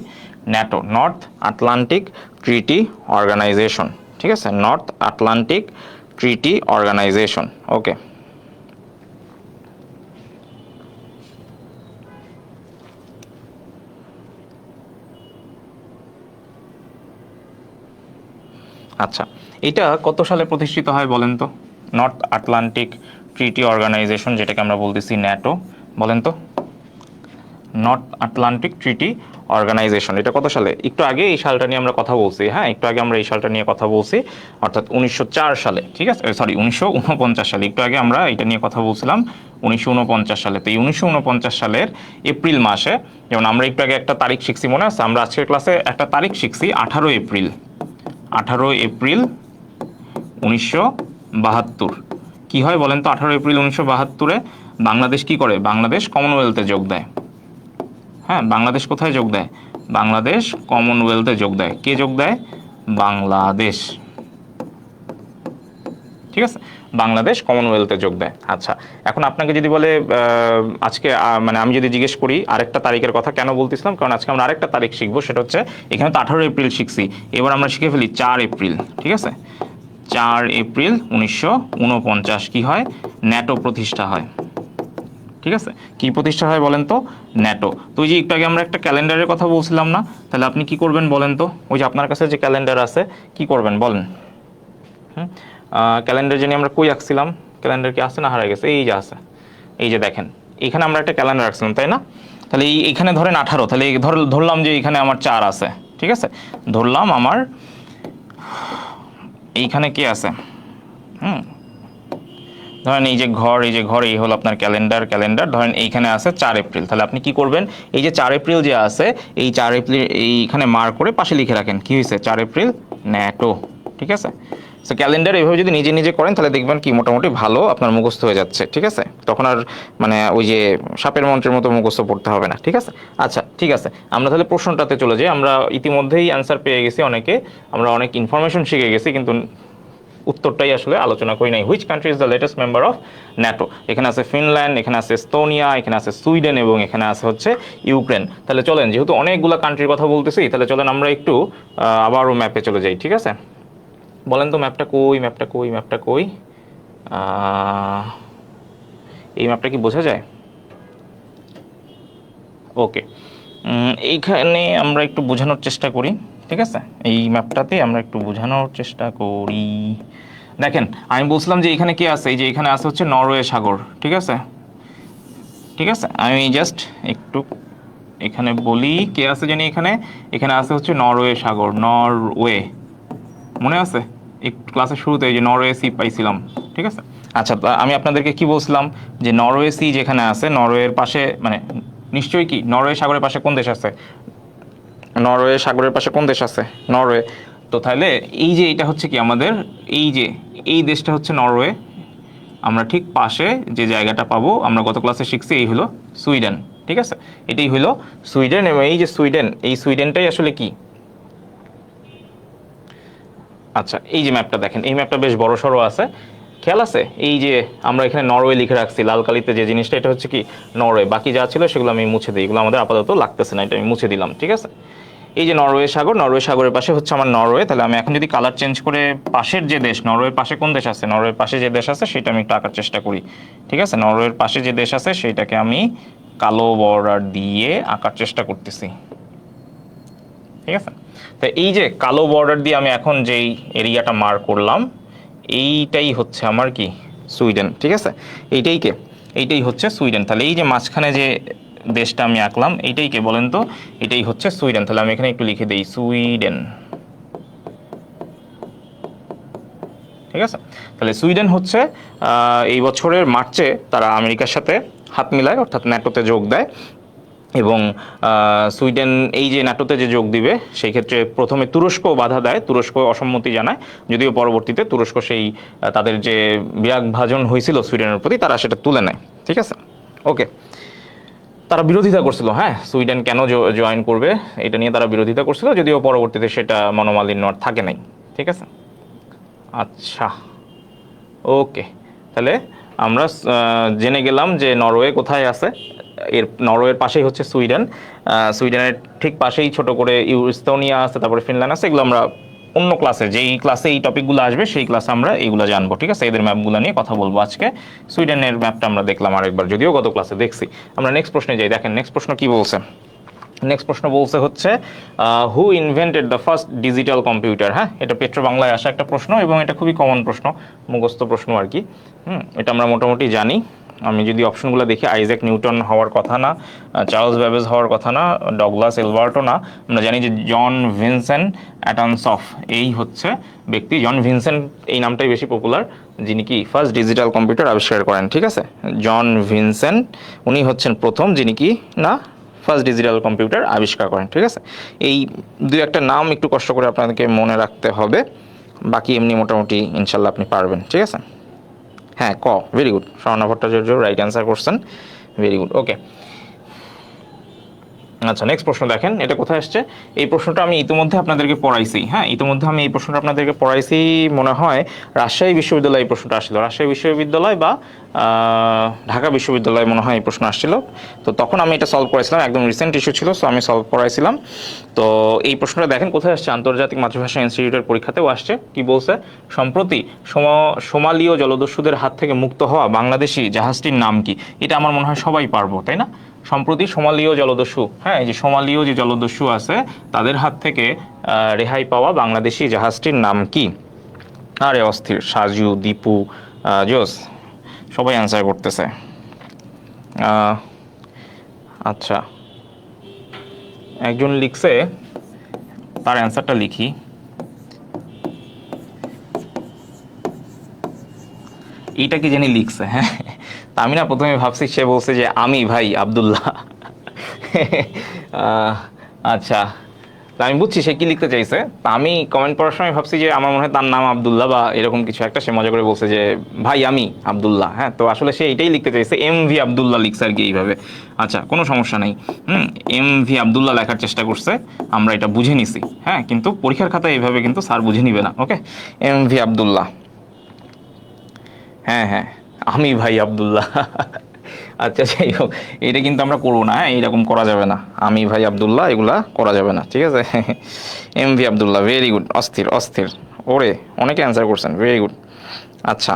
NATO, north Atlantic treaty organization, ঠিক আছে, নর্থ আটলান্টিক ট্রিটি অর্গানাইজেশন। ওকে, আচ্ছা এটা কত সালে প্রতিষ্ঠিত হয় বলেন তো? নর্থ আটলান্টিক ট্রিটি অর্গানাইজেশন, যেটাকে আমরা বলতেছি ন্যাটো, বলেন তো? নর্থ আটলান্টিক ট্রিটি অর্গানাইজেশন, এটা কত সালে? একটু আগে এই সালটা নিয়ে আমরা কথা বলছি, হ্যাঁ একটু আগে আমরা এই সালটা নিয়ে কথা বলছি, অর্থাৎ 1904 সালে, ঠিক আছে, সরি 1949 সালে, একটু আগে আমরা এটা নিয়ে কথা বলছিলাম 1949 সালে। তো এই 1949 সালের এপ্রিল মাসে, যেমন আমরা একটু আগে একটা তারিখ শিখছি, মনে আছে? আমরা আজকের ক্লাসে একটা তারিখ শিখছি, 18 এপ্রিল, 18 এপ্রিল 1972। কি হয় বলেন তো? 18 এপ্রিল 1972-এ বাংলাদেশ কি করে? বাংলাদেশ কমনওয়েলথে যোগ দেয়। হ্যাঁ, বাংলাদেশ কোথায় যোগ দেয়? বাংলাদেশ কমনওয়েলথে যোগ দেয়। কে যোগ দেয়? বাংলাদেশ, ঠিক আছে, বাংলাদেশ কমনওয়েলথে যোগ দেয়। আচ্ছা, এখন আপনাকে যদি বলে আজকে মানে আমি যদি জিজ্ঞেস করি আরেকটা তারিখের কথা, কেন বলতেছিলাম? কারণ আজকে আমরা আরেকটা তারিখ শিখবো, সেটা হচ্ছে, এখানে তো 18 এপ্রিল শিখছি, এবার আমরা শিখে ফেলি 4 এপ্রিল, ঠিক আছে। 4 এপ্রিল 1949 কি হয়? ন্যাটো প্রতিষ্ঠা হয়। ঠিক আছে, কি প্রতিষ্ঠা হয় বলেন তো? ন্যাটো। তো ওই যে একটু আগে আমরা একটা ক্যালেন্ডারের কথা বলছিলাম না, তাহলে আপনি কি করবেন বলেন তো? ওই যে আপনার কাছে যে ক্যালেন্ডার আছে, কি করবেন বলেন? ক্যালেন্ডার জানি আমরা কই আঁকছিলাম, ক্যালেন্ডার কি আছে না হারিয়ে গেছে? এই যে আছে, এই যে দেখেন, এখানে আমরা একটা ক্যালেন্ডার রাখছিলাম তাই না? তাহলে এইখানে ধরেন 18, তাহলে ধরলাম যে এখানে আমার 4 আছে, ঠিক আছে, ধরলাম আমার এইখানে কি আছে, ধরেন এই যে ঘর, এই হলো আপনার ক্যালেন্ডার ধরেন এইখানে আছে 4 এপ্রিল। তাহলে আপনি কি করবেন, এই যে 4 এপ্রিল যে আছে, এই 4 এপ্রিল এইখানে মার্ক করে পাশে লিখে রাখেন, কি হয়েছে, 4 এপ্রিল ন্যাটো। ঠিক আছে, সো ক্যালেন্ডার এভাবে যদি নিজে নিজে করেন তাহলে দেখবেন কি মোটামুটি ভালো আপনার মুখস্থ হয়ে যাচ্ছে। ঠিক আছে, তখন আর মানে ওই যে সাপের মন্ত্রের মতো মুখস্থ পড়তে হবে না। ঠিক আছে, আচ্ছা ঠিক আছে, আমরা তাহলে প্রশ্নটাতে চলে যাই। আমরা ইতিমধ্যেই অ্যান্সার পেয়ে গেছি অনেকে, আমরা অনেক ইনফরমেশন শিখে গেছি, কিন্তু উত্তরটাই আসলে আলোচনা করি নাই। Which country is the latest member of NATO? এখানে আছে ফিনল্যান্ড, এখানে আছে এস্তোনিয়া, এখানে আছে সুইডেন এবং এখানে আছে হচ্ছে ইউক্রেন। তাহলে চলেন, যেহেতু অনেকগুলো কান্ট্রির কথা বলতেছি, তাহলে চলেন আমরা একটু আবারও ম্যাপে চলে যাই। ঠিক আছে, বলেন তো ম্যাপটা কই, ম্যাপটা কই, ম্যাপটা কই? এই ম্যাপটা কি বোঝা যায়? ওকে, এইখানে আমরা একটু বোঝানোর চেষ্টা করি। ঠিক আছে, এই ম্যাপটাতে আমরা একটু বোঝানোর চেষ্টা করি। দেখেন, আমি বলছিলাম যে এখানে কি আছে, এই যে এখানে আছে হচ্ছে নরওয়ে সাগর। ঠিক আছে, ঠিক আছে, আমি জাস্ট একটু এখানে বলি কে আছে জানি এখানে, এখানে আছে হচ্ছে নরওয়ে সাগর, নরওয়ে, মনে আছে একটু ক্লাসের শুরুতে এই যে নরওয়ে সি পাইছিলাম। ঠিক আছে, আচ্ছা, আমি আপনাদেরকে কি বলছিলাম যে নরওয়ে সি যেখানে আছে, নরওয়ের পাশে মানে নিশ্চয়ই কি নরওয়ে সাগরের পাশে কোন দেশ আছে? নরওয়ে সাগরের পাশে কোন দেশ আছে? নরওয়ে। তো তাহলে এই যে এটা হচ্ছে কি আমাদের, এই যে এই দেশটা হচ্ছে নরওয়ে, আমরা ঠিক পাশে যে জায়গাটা পাবো, আমরা গত ক্লাসে শিখছি, এই হলো সুইডেন। ঠিক আছে, এটাই হলো সুইডেন। এবং এই যে সুইডেন, এই সুইডেনটাই আসলে কি, আচ্ছা এই যে ম্যাপটা দেখেন, এই ম্যাপটা বেশ বড় সড়ো আছে, খেয়াল আছে? এই যে আমরা এখানে নরওয়ে লিখে রাখছি লাল কালিতে যে জিনিসটা, এটা হচ্ছে কি নরওয়ে। বাকি যা ছিল সেগুলো আমি মুছে দিই, এগুলো আমাদের আপাতত লাগতেছে না, এটা আমি মুছে দিলাম। ঠিক আছে, এই যে নরওয়ে সাগর, নরওয়ে সাগরের পাশে হচ্ছে আমার নরওয়ে। তাহলে আমি এখন যদি কালার চেঞ্জ করে পাশের যে দেশ, নরওয়ের পাশে কোন দেশ আছে, নরওয়ের পাশে যে দেশ আছে সেটা আমি একটু আঁকার চেষ্টা করি। ঠিক আছে, নরওয়ের পাশে যে দেশ আছে সেইটাকে আমি কালো বর্ডার দিয়ে আঁকার চেষ্টা করতেছি। ঠিক আছে, তো এই যে কালো বর্ডার দিয়ে আমি এখন যেই এরিয়াটা মার্ক করলাম, এইটাই হচ্ছে আমার কি সুইডেন। ঠিক আছে, এইটাই হচ্ছে সুইডেন। তাহলে এই যে মাঝখানে যে দেশটা আমি আঁকলাম, এইটাই কে বলেন তো? এটাই হচ্ছে সুইডেন। তাহলে আমি এখানে একটু লিখে দিই সুইডেন। ঠিক আছে, তাহলে সুইডেন হচ্ছে এই বছরের মার্চে তারা আমেরিকার সাথে হাত মিলায়, অর্থাৎ ন্যাটোতে যোগ দেয়। এবং সুইডেন এই যে ন্যাটোতে যে যোগ দিবে, সেই ক্ষেত্রে প্রথমে তুরস্ক বাধা দেয়, তুরস্ক অসম্মতি জানায়, যদিও পরবর্তীতে তুরস্ক সেই তাদের যে বিরাগভাজন হয়েছিল সুইডেনের প্রতি, তারা সেটা তুলে নেয়। ঠিক আছে, ওকে, তারা বিরোধিতা করছিল, হ্যাঁ, সুইডেন কেন জয়েন করবে এটা নিয়ে তারা বিরোধিতা করছিল, যদিও পরবর্তীতে সেটা মনোমালিন্য আর থাকে নাই। ঠিক আছে, আচ্ছা, ওকে, তাহলে আমরা জেনে গেলাম যে নরওয়ে কোথায় আছে। এর নরওয়ের পাশেই হচ্ছে সুইডেন, সুইডেনের ঠিক পাশেই ছোট করে ইস্তোনিয়া আছে, তারপরে ফিনল্যান্ড আছে। এগুলো আমরা অন্য ক্লাসে, যেই ক্লাসে এই টপিকগুলো আসবে সেই ক্লাসে আমরা এইগুলো জানবো। ঠিক আছে, এদের ম্যাপগুলো নিয়ে কথা বলবো আজকে। সুইডেনের ম্যাপটা আমরা দেখলাম আরেকবার, যদিও গত ক্লাসে দেখছি। আমরা নেক্সট প্রশ্নে যাই। দেখেন নেক্সট প্রশ্ন কি বলছে। নেক্সট প্রশ্ন বলছে হচ্ছে হু invented the first digital computer. হ্যাঁ, এটা পেট্রো বাংলায় আসা একটা প্রশ্ন এবং এটা খুবই কমন প্রশ্ন, মুখস্থ প্রশ্ন আর কি। এটা আমরা মোটামুটি জানি। আমি যদি অপশনগুলো দেখি, আইজ্যাক নিউটন হওয়ার কথা না, চার্লস ব্যাবেজ হওয়ার কথা না, ডগলাস এলবার্টো না, আমরা জানি যে জন ভিনসেন্ট অ্যাটনসফ এই হচ্ছে ব্যক্তি। জন ভিনসেন্ট এই নামটাই বেশি পপুলার, যিনি কি ফার্স্ট ডিজিটাল কম্পিউটার আবিষ্কার করেন। ঠিক আছে, জন ভিনসেন্ট উনি হচ্ছেন প্রথম যিনি কি না ফার্স্ট ডিজিটাল কম্পিউটার আবিষ্কার করেন। ঠিক আছে, এই দুই একটা নাম একটু কষ্ট করে আপনাদেরকে মনে রাখতে হবে, বাকি এমনি মোটামুটি ইনশাল্লাহ আপনি পারবেন। ঠিক আছে, হ্যাঁ, ক, very good, Swarna Bhattacharya right answer করছেন, ভেরি গুড। ওকে, আচ্ছা, নেক্সট প্রশ্ন দেখেন, এটা কোথায় আসছে। এই প্রশ্নটা আমি ইতিমধ্যে আপনাদেরকে পড়াইছি। হ্যাঁ, ইতিমধ্যে আমি এই প্রশ্নটা আপনাদেরকে পড়াইছি, মনে হয় রাজশাহী বিশ্ববিদ্যালয়ে এই প্রশ্নটা আসছিল। রাজশাহী বিশ্ববিদ্যালয় বা ঢাকা বিশ্ববিদ্যালয়ে মনে হয় এই প্রশ্ন আসছিল। তো তখন আমি এটা সলভ করেছিলাম, একদম রিসেন্ট ইস্যু ছিল, সো আমি সলভ করাইছিলাম। তো এই প্রশ্নটা দেখেন কোথায় আসছে, আন্তর্জাতিক মাতৃভাষা ইনস্টিটিউটের পরীক্ষাতেও আসছে। কি বলছে, সম্প্রতি সোমালীয় জলদস্যুদের হাত থেকে মুক্ত হওয়া বাংলাদেশি জাহাজটির নাম কি। এটা আমার মনে হয় সবাই পারবো, তাই না। সম্প্রতি সোমালীয় জলদস্যু, হ্যাঁ, এই যে সোমালীয় যে জলদস্যু আছে তাদের হাত থেকে রেহাই পাওয়া বাংলাদেশি জাহাজটির নাম কি। আরে অস্থির, সাজু, দীপু, জোস, সবাই অ্যান্সার করতেছে। আচ্ছা, একজন লিখছে, তার অ্যান্সারটা লিখি। এইটা কি জানি লিখছে, হ্যাঁ। তা আমি না প্রথমে ভাবছি সে বলছে যে আমি ভাই আব্দুল্লাহ। আচ্ছা, তা আমি বুঝছি সে কি লিখতে চাইছে। তা আমি কমেন্ট পড়ার সময় ভাবছি যে আমার মনে হয় তার নাম আব্দুল্লাহ বা এরকম কিছু একটা, সে মজা করে বলছে যে ভাই আমি আব্দুল্লাহ। হ্যাঁ, তো আসলে সে এটাই লিখতে চাইছে, এম ভি আব্দুল্লাহ লিখছে আর কি এইভাবে। আচ্ছা, কোনো সমস্যা নেই। এম ভি আব্দুল্লাহ লেখার চেষ্টা করছে, আমরা এটা বুঝে নিছি। হ্যাঁ, কিন্তু পরীক্ষার খাতায় এইভাবে কিন্তু স্যার বুঝে নিবে না। ওকে, এম ভি আব্দুল্লাহ। হ্যাঁ হ্যাঁ, আমি ভাই আব্দুল্লাহ। আচ্ছা, যাই হোক, এটা কিন্তু আমরা করবো না। হ্যাঁ, এইরকম করা যাবে না, আমি ভাই আব্দুল্লাহ এগুলা করা যাবে না, ঠিক আছে। M V Abdullah, very good, অস্থির অস্থির। ওরে, অনেকে অ্যান্সার করছেন, ভেরি গুড। আচ্ছা,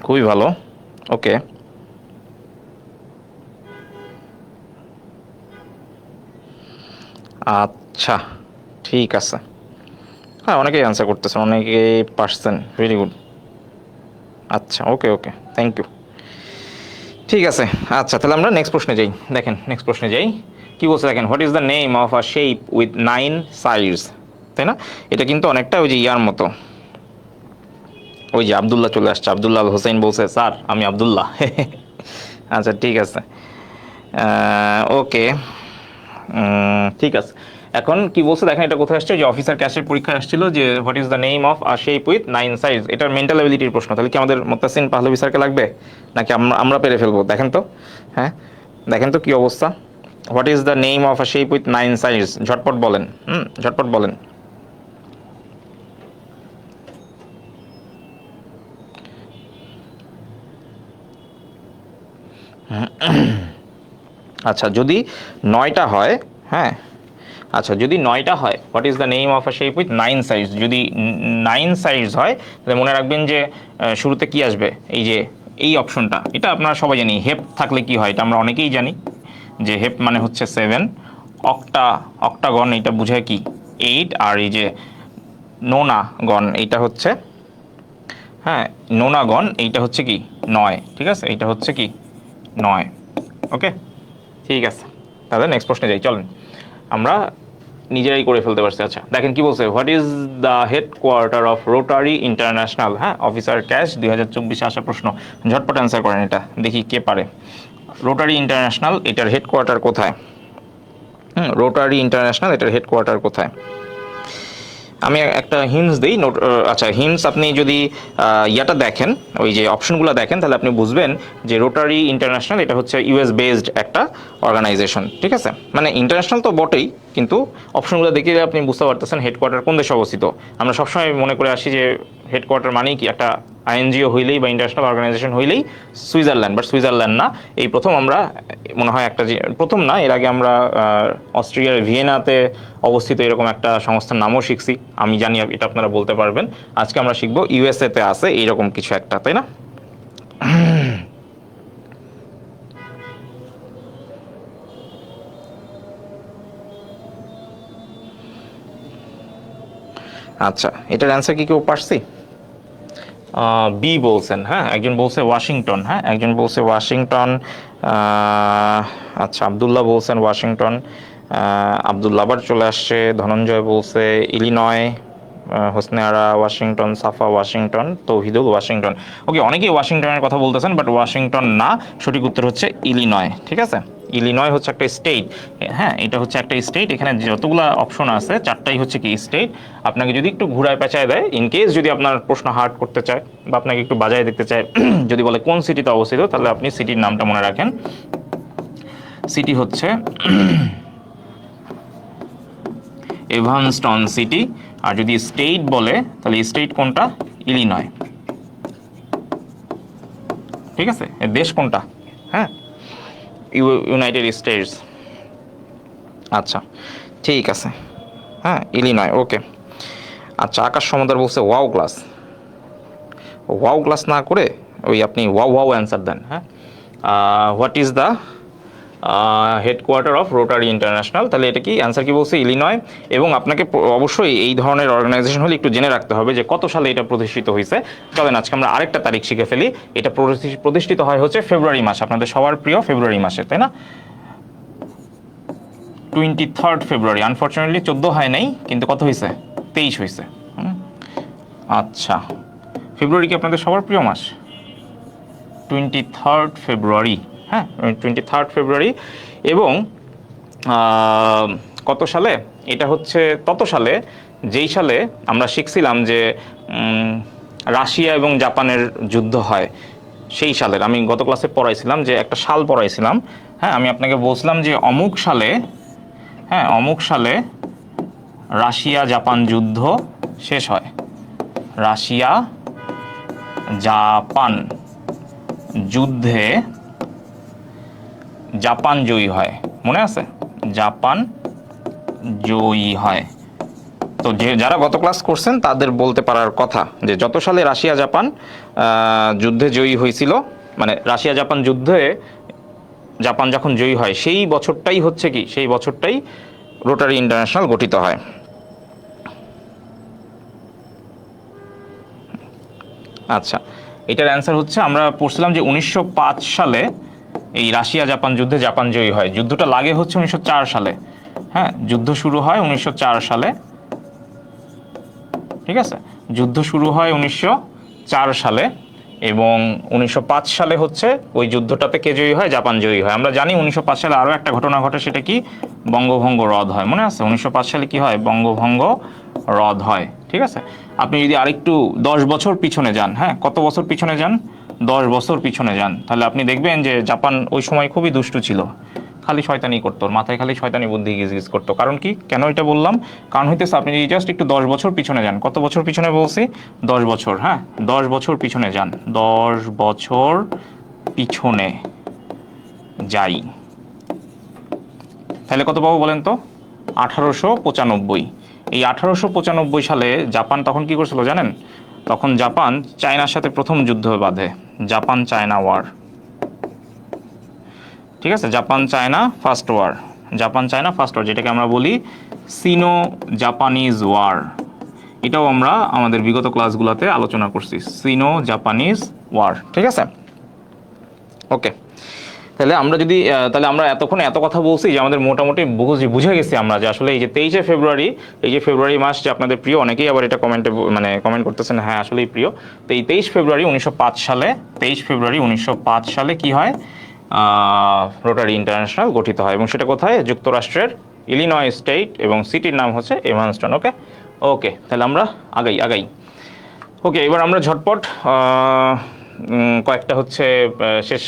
খুবই ভালো। ওকে, আচ্ছা, ঠিক আছে। হ্যাঁ, অনেকেই অ্যান্সার করতেছেন, অনেকে পারছেন, ভেরি গুড। আচ্ছা, ওকে ওকে, থ্যাংক ইউ। ঠিক আছে। আচ্ছা, তাহলে আমরা নেক্সট প্রশ্নে যাই। দেখেন, নেক্সট প্রশ্নে যাই। কি বলছে দেখেন, what is the name of a shape with 9 sides. তাই না, এটা কিন্তু অনেকটা ওই যে ইয়ার মতো। ওই যে আব্দুল্লাহ চলে আসছে, আব্দুল্লাহ হোসেন বলছে স্যার আমি আব্দুল্লাহ। আচ্ছা, ঠিক আছে, ওকে, ঠিক আছে। এখন কি বলছে দেখেন, এটা কোথায় আসছে, যে অফিসার ক্যাশের পরীক্ষায় আসছিল যে what is the name of a shape with 9 sides. এটার মেন্টাল অ্যাবিলিটির প্রশ্ন। তাহলে কি আমাদের মোত্তাসিন পাহলভী স্যারকে লাগবে, নাকি আমরা আমরা পেরে ফেলবো? দেখেন তো, হ্যাঁ, দেখেন তো কি অবস্থা। What is the name of a shape with 9 sides, ঝটপট বলেন, ঝটপট বলেন। আচ্ছা, যদি 9টা হয়, হ্যাঁ, আচ্ছা যদি 9টা হয়, what is the name of a shape with 9 sides. যদি 9 সাইডস হয়, তাহলে মনে রাখবেন যে শুরুতে কি আসবে, এই যে এই অপশনটা। এটা আপনারা সবাই জানি, হেপ থাকলে কি হয়, এটা আমরা অনেকেই জানি যে হেপ মানে হচ্ছে 7। অক্টাগন এটা বুঝায় কি 8, আর এই যে নোনাগন এইটা হচ্ছে, হ্যাঁ, নোনাগন এইটা হচ্ছে কি 9, ঠিক আছে, এইটা হচ্ছে কি 9। ওকে, ঠিক আছে। তাহলে নেক্সট প্রশ্নে যাই, চলেন, আমরা নিজেরাই করে ফেলতে পারছি। আচ্ছা, দেখেন কি বলছে, what is the headquarter of rotary international. হ্যাঁ, অফিসার ক্যাশ 2024 আসা প্রশ্ন, ঝটপট অ্যান্সার করেন এটা, দেখি কে পারে। রোটারি ইন্টারন্যাশনাল, এটার হেডকোয়ার্টার কোথায়? রোটারি ইন্টারন্যাশনাল, এটার হেডকোয়ার্টার কোথায়? আমি একটা হিন্টস দিই, নোট। আচ্ছা, হিন্টস আপনি যদি ইয়াটা দেখেন, ওই যে অপশনগুলো দেখেন, তাহলে আপনি বুঝবেন যে রোটারি ইন্টারন্যাশনাল এটা হচ্ছে ইউএস বেসড একটা অর্গানাইজেশন, ঠিক আছে। মানে ইন্টারন্যাশনাল তো বটেই, কিন্তু অপশনগুলো দেখে আপনি বুঝতে পারতেছেন হেডকোয়ার্টার কোন দেশে অবস্থিত। আমরা সবসময় মনে করে আসি যে হেডকোয়ার্টার মানেই কি একটা আইএনজিও হইলেই বা ইন্টারন্যাশনাল অর্গানাইজেশন হইলেই সুইজারল্যান্ড, বাট সুইজারল্যান্ড না। এই প্রথম আমরা, মনে হয় একটা, যে প্রথম না, এর আগে আমরা অস্ট্রিয়ার ভিয়েনাতে অবস্থিত এরকম একটা সংস্থার নামও শিখছি। আমি জানি এটা আপনারা বলতে পারবেন। আজকে আমরা শিখবো ইউএসএ তে আছে এইরকম কিছু একটা, তাই না? আচ্ছা, এটার অ্যান্সার কি কেউ পারছি? বি বলছেন, হ্যাঁ, একজন বলছে ওয়াশিংটন, হ্যাঁ, একজন বলছে ওয়াশিংটন। আচ্ছা, আবদুল্লাহ বলছেন ওয়াশিংটন, আবদুল্লাহ আবার চলে আসছে। ধনঞ্জয় বলছে ইলিনয়, হোসনে আরা ওয়াশিংটন, সাফা ওয়াশিংটন, তৌহিদুল ওয়াশিংটন। ওকে, অনেকেই ওয়াশিংটনের কথা বলতেছেন, বাট ওয়াশিংটন না, সঠিক উত্তর হচ্ছে ইলিনয়, ঠিক আছে। ইলিনয় হচ্ছে একটা স্টেট, হ্যাঁ, এটা হচ্ছে একটা স্টেট। এখানে যতগুলো অপশন আছে 4টাই হচ্ছে কি স্টেট। আপনাকে যদি একটু ঘুরায় পেঁচায় দেয়, ইন কেস যদি আপনার প্রশ্ন হার্ড করতে চায় বা আপনাকে একটু বাজায় দেখতে চায়, যদি বলে কোন সিটিতে অবস্থিত, তাহলে আপনি সিটির নামটা মনে রাখেন। সিটি হচ্ছে এভানস্টন সিটি। আর যদি স্টেট বলে তাহলে স্টেট কোনটা? ইলিনয়। ঠিক আছে, এর দেশ কোনটা? হ্যাঁ, ইউনাইটেড স্টেটস। আচ্ছা, ঠিক আছে, হ্যাঁ ইলিনয়। ওকে, আচ্ছা আকাশ সমুদ্র বলছে ওয়াও ক্লাস। ওয়াও ক্লাস না করে ওই আপনি ওয়াও ওয়াও অ্যান্সার দেন। হ্যাঁ, what is the headquarter of rotary international? তাহলে এটা কি অ্যান্সার কি বলছে? ইলিনয়। এবং আপনাকে অবশ্যই এই ধরনের অর্গানাইজেশন হলে একটু জেনে রাখতে হবে যে কত সালে এটা প্রতিষ্ঠিত হয়েছে। চলেন আজকে আমরা আরেকটা তারিখ শিখে ফেলি। এটা প্রতিষ্ঠিত হয় হচ্ছে ফেব্রুয়ারি মাস, আপনাদের সবার প্রিয় ফেব্রুয়ারি মাসে, তাই না? 23 ফেব্রুয়ারি। আনফর্চুনেটলি 14 হয় নাই, কিন্তু কত হয়েছে? 23 হয়েছে। আচ্ছা, ফেব্রুয়ারি কি আপনাদের সবার প্রিয় মাস? 23 ফেব্রুয়ারি। হ্যাঁ, 23 ফেব্রুয়ারি। এবং কত সালে? এটা হচ্ছে তত সালে যেই সালে আমরা শিখছিলাম যে রাশিয়া এবং জাপানের যুদ্ধ হয়, সেই সালের। আমি গত ক্লাসে পড়াইছিলাম যে একটা সাল পড়াইছিলাম। হ্যাঁ, আমি আপনাকে বলছিলাম যে অমুক সালে, হ্যাঁ অমুক সালে রাশিয়া জাপান যুদ্ধ শেষ হয়। রাশিয়া জাপান যুদ্ধে জাপান জয়ী হয়, মনে আছে? জাপান জয়ী হয়। তো যে যারা গত ক্লাস করছেন তাদের বলতে পারার কথা যে যত সালে রাশিয়া জাপান যুদ্ধে জয়ী হয়েছিল, মানে রাশিয়া জাপান যুদ্ধে জাপান যখন জয়ী হয় সেই বছরটাই হচ্ছে কি, সেই বছরটাই রোটারি ইন্টারন্যাশনাল গঠিত হয়। আচ্ছা, এটার অ্যান্সার হচ্ছে আমরা পড়ছিলাম যে 1905 সালে এই রাশিয়া জাপান যুদ্ধে জাপান জয়ী হয়। যুদ্ধটা লাগে হচ্ছে 1904 সালে। হ্যাঁ, যুদ্ধ শুরু হয় 1904 সালে। ঠিক আছে, যুদ্ধ শুরু হয় 1904 সালে এবং 1905 সালে হচ্ছে ওই যুদ্ধটাতে কে জয়ী হয়? জাপান জয়ী হয়। আমরা জানি 1905 সালে আরও একটা ঘটনা ঘটে, সেটা কি? বঙ্গভঙ্গ রদ হয়, মনে আছে? 1905 সালে কি হয়? বঙ্গভঙ্গ রদ হয়। ঠিক আছে, আপনি যদি আরেকটু 10 বছর পিছনে যান, হ্যাঁ কত বছর পিছনে যান? 10 বছর পিছনে যান, তাহলে আপনি দেখবেন যে জাপান ওই সময় খুবই দুষ্টু ছিল, খালি শয়তানি করতো, ওর মাথায় খালি শয়তানি বুদ্ধি গিজ করতো। কারণ কি, কেন এটা বললাম? কারণ হইতেছে আপনি যদি জাস্ট একটু 10 বছর পিছনে যান। কত বছর পিছনে বলছি? 10 বছর। হ্যাঁ, 10 বছর পিছনে যান, 10 বছর পিছনে যাই, তাহলে কত পাবো বলেন তো? 1895। এই 1895 সালে জাপান তখন কি করছিল জানেন? তখন জাপান চায়নার সাথে প্রথম যুদ্ধ বাঁধে, জাপান চায়না ওয়ার। ঠিক আছে, Japan China first war, Japan China first war, যেটাকে আমরা বলি সিনো জাপানিজ ওয়ার। এটাও আমরা আমাদের বিগত ক্লাসগুলোতে আলোচনা করছি, সিনো জাপানিজ ওয়ার। ঠিক আছে, ওকে। তাহলে আমরা যদি তাহলে আমরা এতক্ষণ এত কথা বলছি যে আমাদের মোটামুটি বুঝে গেছি আমরা যে আসলে এই যে 23 ফেব্রুয়ারি, এই যে ফেব্রুয়ারি মাস যে আপনাদের প্রিয়, অনেকেই আবার এটা কমেন্টে মানে কমেন্ট করতেছেন হ্যাঁ আসলেই প্রিয়। তো এই 23 ফেব্রুয়ারি 1905 সালে, 23 ফেব্রুয়ারি 1905 সালে কি হয়? রোটারি ইন্টারন্যাশনাল গঠিত হয়। এবং সেটা কোথায়? যুক্তরাষ্ট্রের ইলিনয় স্টেট, এবং সিটির নাম হচ্ছে এভানস্টন। ওকে ওকে, তাহলে আমরা আগাই। ওকে, এবার আমরা ঝটপট কয়েকটা হচ্ছে শেষ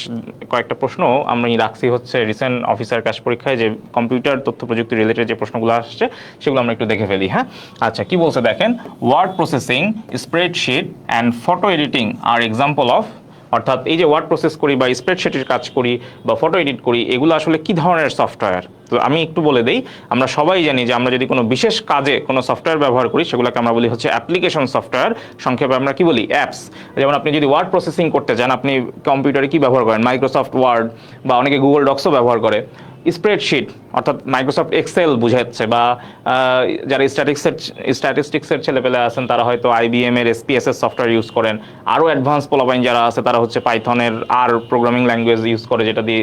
কয়েকটা প্রশ্ন আমি রাখছি হচ্ছে রিসেন্ট অফিসার ক্যাশ পরীক্ষায় যে কম্পিউটার তথ্য প্রযুক্তি রিলেটেড যে প্রশ্নগুলো আসছে সেগুলো আমরা একটু দেখে ফেলি। হ্যাঁ, আচ্ছা কি বলছে দেখেন, word processing, spreadsheet and photo editing আর এক্সাম্পল অফ। অর্থাৎ এই যে ওয়ার্ড প্রসেস করি বা স্প্রেডশিটের কাজ করি বা ফটো এডিট করি, এগুলো আসলে কি ধরনের সফটওয়্যার? তো আমি একটু বলে দেই, আমরা সবাই জানি যে আমরা যদি কোনো বিশেষ কাজে কোনো সফটওয়্যার ব্যবহার করি সেগুলোকে আমরা বলি হচ্ছে অ্যাপ্লিকেশন সফটওয়্যার, সংক্ষেপে আমরা কি বলি? অ্যাপস। যেমন আপনি যদি ওয়ার্ড প্রসেসিং করতে চান, আপনি কম্পিউটারে কি ব্যবহার করেন? মাইক্রোসফট ওয়ার্ড, বা অনেকে গুগল ডক্সও ব্যবহার করে। স্প্রেডশিট অর্থাৎ মাইক্রোসফট এক্সেল বুঝাচ্ছে, বা যারা স্ট্যাটিস্টিক্সের ছেলেপেলে আছেন তারা হয়তো IBM এর SPSS সফটওয়্যার ইউজ করেন। আরও অ্যাডভান্স পোলাপাইন যারা আছে তারা হচ্ছে পাইথনের আর প্রোগ্রামিং ল্যাঙ্গুয়েজ ইউজ করে, যেটা দিয়ে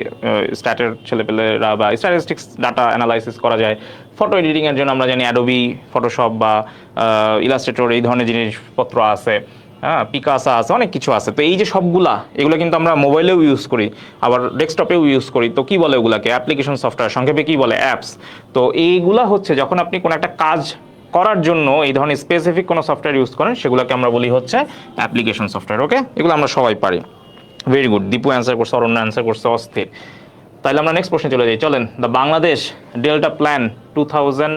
স্ট্যাটের ছেলেপেলেরা বা স্ট্যাটিস্টিক্স ডাটা অ্যানালাইসিস করা যায়। ফটো এডিটিংয়ের জন্য আমরা জানি অ্যাডোবি ফটোশপ বা ইলাস্ট্রেটর, এই ধরনের জিনিসপত্র আছে। হ্যাঁ, পিকাসা আছে, অনেক কিছু আছে। তো এই যে সবগুলা, এগুলো কিন্তু আমরা মোবাইলেও ইউজ করি, আবার ডেস্কটপেও ইউজ করি। তো কি বলে ওগুলাকে? অ্যাপ্লিকেশন সফটওয়্যার, সংক্ষেপে কি বলে? অ্যাপস। তো এইগুলা হচ্ছে যখন আপনি কোনো একটা কাজ করার জন্য এই ধরনের স্পেসিফিক কোনো সফটওয়্যার ইউজ করেন, সেগুলোকে আমরা বলি হচ্ছে অ্যাপ্লিকেশন সফটওয়্যার। ওকে, এগুলো আমরা সবাই পারি। ভেরি গুড, দীপু অ্যান্সার করছে, অরণ্য অ্যান্সার করছে, অস্থির। তাহলে আমরা নেক্সট প্রশ্নে চলে যাই, চলেন। The Bangladesh delta plan 2000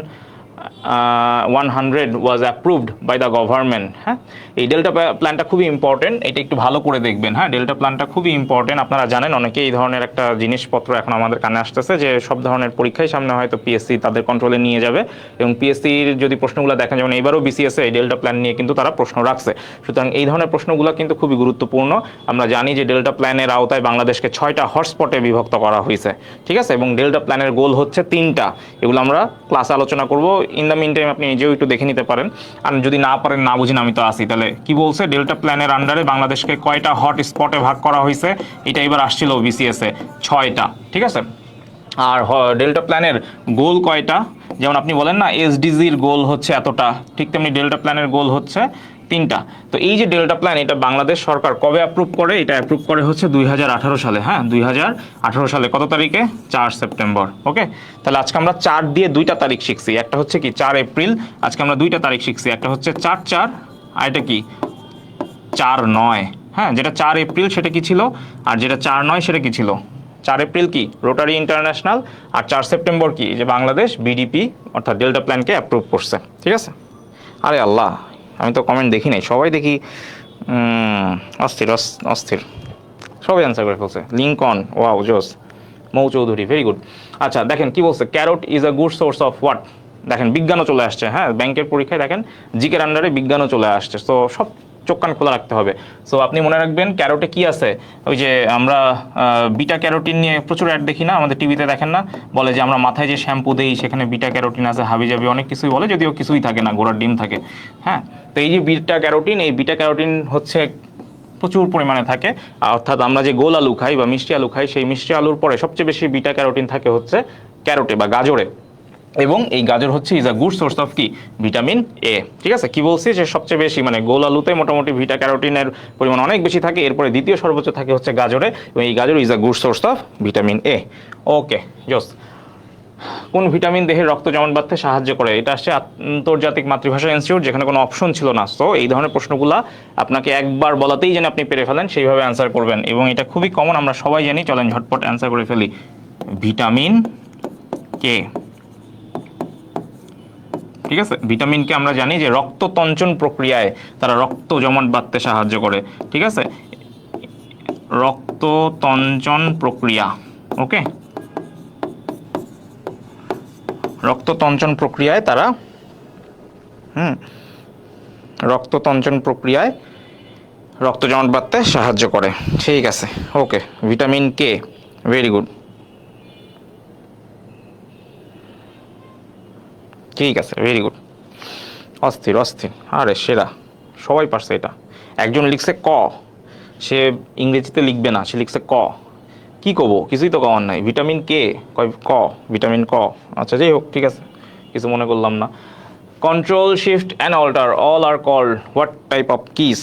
100 was approved by the government. হ্যাঁ, এই ডেল্টা প্ল্যানটা খুবই ইম্পর্টেন্ট, এটা একটু ভালো করে দেখবেন। হ্যাঁ, ডেল্টা প্ল্যানটা খুবই ইম্পর্টেন্ট। আপনারা জানেন অনেকে এই ধরনের একটা জিনিসপত্র এখন আমাদের কানে আসতেছে যে সব ধরনের পরীক্ষায় সামনে হয়তো পিএসসি তাদের কন্ট্রোলে নিয়ে যাবে, এবং পিএসসির যদি প্রশ্নগুলো দেখেন, যেমন এবারও বিসিএস এই ডেল্টা প্ল্যান নিয়ে কিন্তু তারা প্রশ্ন রাখছে। সুতরাং এই ধরনের প্রশ্নগুলো কিন্তু খুবই গুরুত্বপূর্ণ। আমরা জানি যে ডেল্টা প্ল্যানের আওতায় বাংলাদেশকে 6টা হটস্পটে বিভক্ত করা হয়েছে, ঠিক আছে, এবং ডেল্টা প্ল্যানের গোল হচ্ছে 3টা। এগুলো আমরা ক্লাসে আলোচনা করব। ইন দ্য মিন টাইম আপনি নিজেও একটু দেখে নিতে পারেন, আর যদি না পারেন, না বুঝেন, আমি তো আসি। তাহলে কি বলছে, ডেল্টা প্ল্যানের আন্ডারে বাংলাদেশকে কয়টা হট স্পটে ভাগ করা হয়েছে, এটা এবার আসছিল বিসিএস এ 6টা, ঠিক আছে। আর ডেল্টা প্ল্যানের গোল কয়টা, যেমন আপনি বলেন না এসডিজির গোল হচ্ছে এতটা, ঠিক তেমনি ডেল্টা প্ল্যানের গোল হচ্ছে 3টা। তো এই যে ডেল্টা প্ল্যান, এটা বাংলাদেশ সরকার কবে অ্যাপ্রুভ করে? এটা অ্যাপ্রুভ করে হচ্ছে 2018 সালে। হ্যাঁ, 2018 সালে কত তারিখে? 4 সেপ্টেম্বর। ওকে, তাহলে আজকে আমরা 4 দিয়ে 2টা তারিখ শিখছি। একটা হচ্ছে কি 4 এপ্রিল, আজকে আমরা 2টা তারিখ শিখছি। একটা হচ্ছে 4/4, আর এটা কি 4/9। হ্যাঁ, যেটা 4 এপ্রিল সেটা কি ছিল, আর যেটা 4/9 সেটা কি ছিল? 4 এপ্রিল কি রোটারি ইন্টারন্যাশনাল, আর 4 সেপ্টেম্বর কি যে বাংলাদেশ বিডিপি অর্থাৎ ডেল্টা প্ল্যানকে অ্যাপ্রুভ করছে, ঠিক আছে। আরে আল্লাহ, আমি তো কমেন্ট দেখি নাই, সবাই দেখি অস্থির অস্থির, সবাই অ্যান্সার করে ফেলছে। লিঙ্কন, ওয়াও, জোস। মৌ চৌধুরী, ভেরি গুড। আচ্ছা দেখেন কি বলছে, carrot is a good source of what. দেখেন বিজ্ঞানও চলে আসছে। হ্যাঁ, ব্যাংকের পরীক্ষায় দেখেন জিকের আন্ডারে বিজ্ঞানও চলে আসছে। তো সব চোখ কান খোলা রাখতে হবে। সো আপনি মনে রাখবেন ক্যারোটে কি আছে, ওই যে আমরা বিটা ক্যারোটিন নিয়ে প্রচুর অ্যাড দেখি না, আমাদের টিভিতে দেখেন না, বলে যে আমরা মাথায় যে শ্যাম্পু দেই সেখানে বিটা ক্যারোটিন আছে, হাবি জাবি অনেক কিছুই বলে, যদিও কিছুই থাকে না, ঘোড়ার ডিম থাকে। হ্যাঁ, তো এই যে বিটা ক্যারোটিন, এই বিটা ক্যারোটিন হচ্ছে প্রচুর পরিমাণে থাকে। অর্থাৎ আমরা যে গোল আলু খাই বা মিষ্টি আলু খাই, সেই মিষ্টি আলুর পরে সবচেয়ে বেশি বিটা ক্যারোটিন থাকে হচ্ছে ক্যারোটে বা গাজরে, এবং এই গাজর হচ্ছে is a good source of কি ভিটামিন এ। ঠিক আছে, কি বলছি যে সবচেয়ে বেশি মানে গোল আলুতে মোটামুটি ভিটা ক্যারোটিনের পরিমাণ অনেক বেশি থাকে, এরপরে দ্বিতীয় সর্বোচ্চ থাকে হচ্ছে গাজরে, এবং এই গাজর is a good source of vitamin A. Okay, জোস। কোন ভিটামিন দেহের রক্ত জমাট বাঁধতে সাহায্য করে? এটা আসছে আন্তর্জাতিক মাতৃভাষা ইনস্টিটিউট, যেখানে কোনো অপশন ছিল না। সো এই ধরনের প্রশ্নগুলো আপনাকে একবার বলাতেই যেন আপনি পেরে ফেলেন, সেইভাবে অ্যান্সার করবেন, এবং এটা খুবই কমন, আমরা সবাই জানি। চলেন ঝটপট অ্যান্সার করে ফেলি। ভিটামিন কে, ঠিক আছে, ভিটামিনকে আমরা জানি যে রক্ত তঞ্চন প্রক্রিয়ায় তারা রক্ত জমাট বাঁধতে সাহায্য করে। ঠিক আছে, রক্ত তঞ্চন প্রক্রিয়া। ওকে, রক্ত তঞ্চন প্রক্রিয়ায় তারা রক্ত তঞ্চন প্রক্রিয়ায় রক্ত জমাট বাঁধতে সাহায্য করে। ঠিক আছে, ওকে, ভিটামিন কে, ভেরি গুড। ঠিক আছে, ভেরি গুড, অস্থির অস্থির, আরে সেরা, সবাই পারছে এটা। একজন লিখছে ক, সে ইংরেজিতে লিখবে না, সে লিখছে ক। কি কব, কিছুই তো কওয়ার নাই। ভিটামিন কে কয় ক, ভিটামিন ক। আচ্ছা যাই হোক, ঠিক আছে, কিছু মনে করলাম না। Control, shift and alter all are called what type of keys?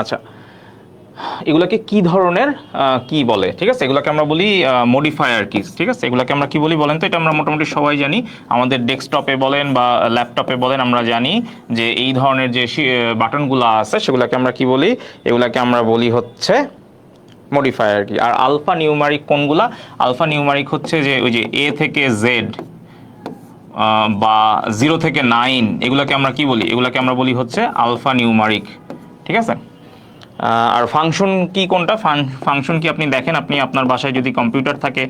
আচ্ছা, এগুলোকে কি ধরনের কি বলে? ঠিক আছে, এগুলোকে আমরা বলি মডিফায়ার কিস। ঠিক আছে, এগুলোকে আমরা কি বলি বলেন তো? এটা আমরা মোটামুটি সবাই জানি, আমাদের ডেস্কটপে বলেন বা ল্যাপটপে বলেন, আমরা জানি যে এই ধরনের যে বাটনগুলো আছে সেগুলোকে আমরা কি বলি? এগুলোকে আমরা বলি হচ্ছে মডিফায়ার কি। আর আলফা নিউমারিক কোনগুলা? আলফা নিউমারিক হচ্ছে যে ওই যে এ থেকে জেড বা 0 থেকে 9, এগুলোকে আমরা কি বলি? এগুলোকে আমরা বলি হচ্ছে আলফা নিউমারিক। ঠিক আছে, আর ফাংশন কি কোনটা? ফাংশন কি আপনি দেখেন, আপনি আপনার বাসায় যদি কম্পিউটার থাকে,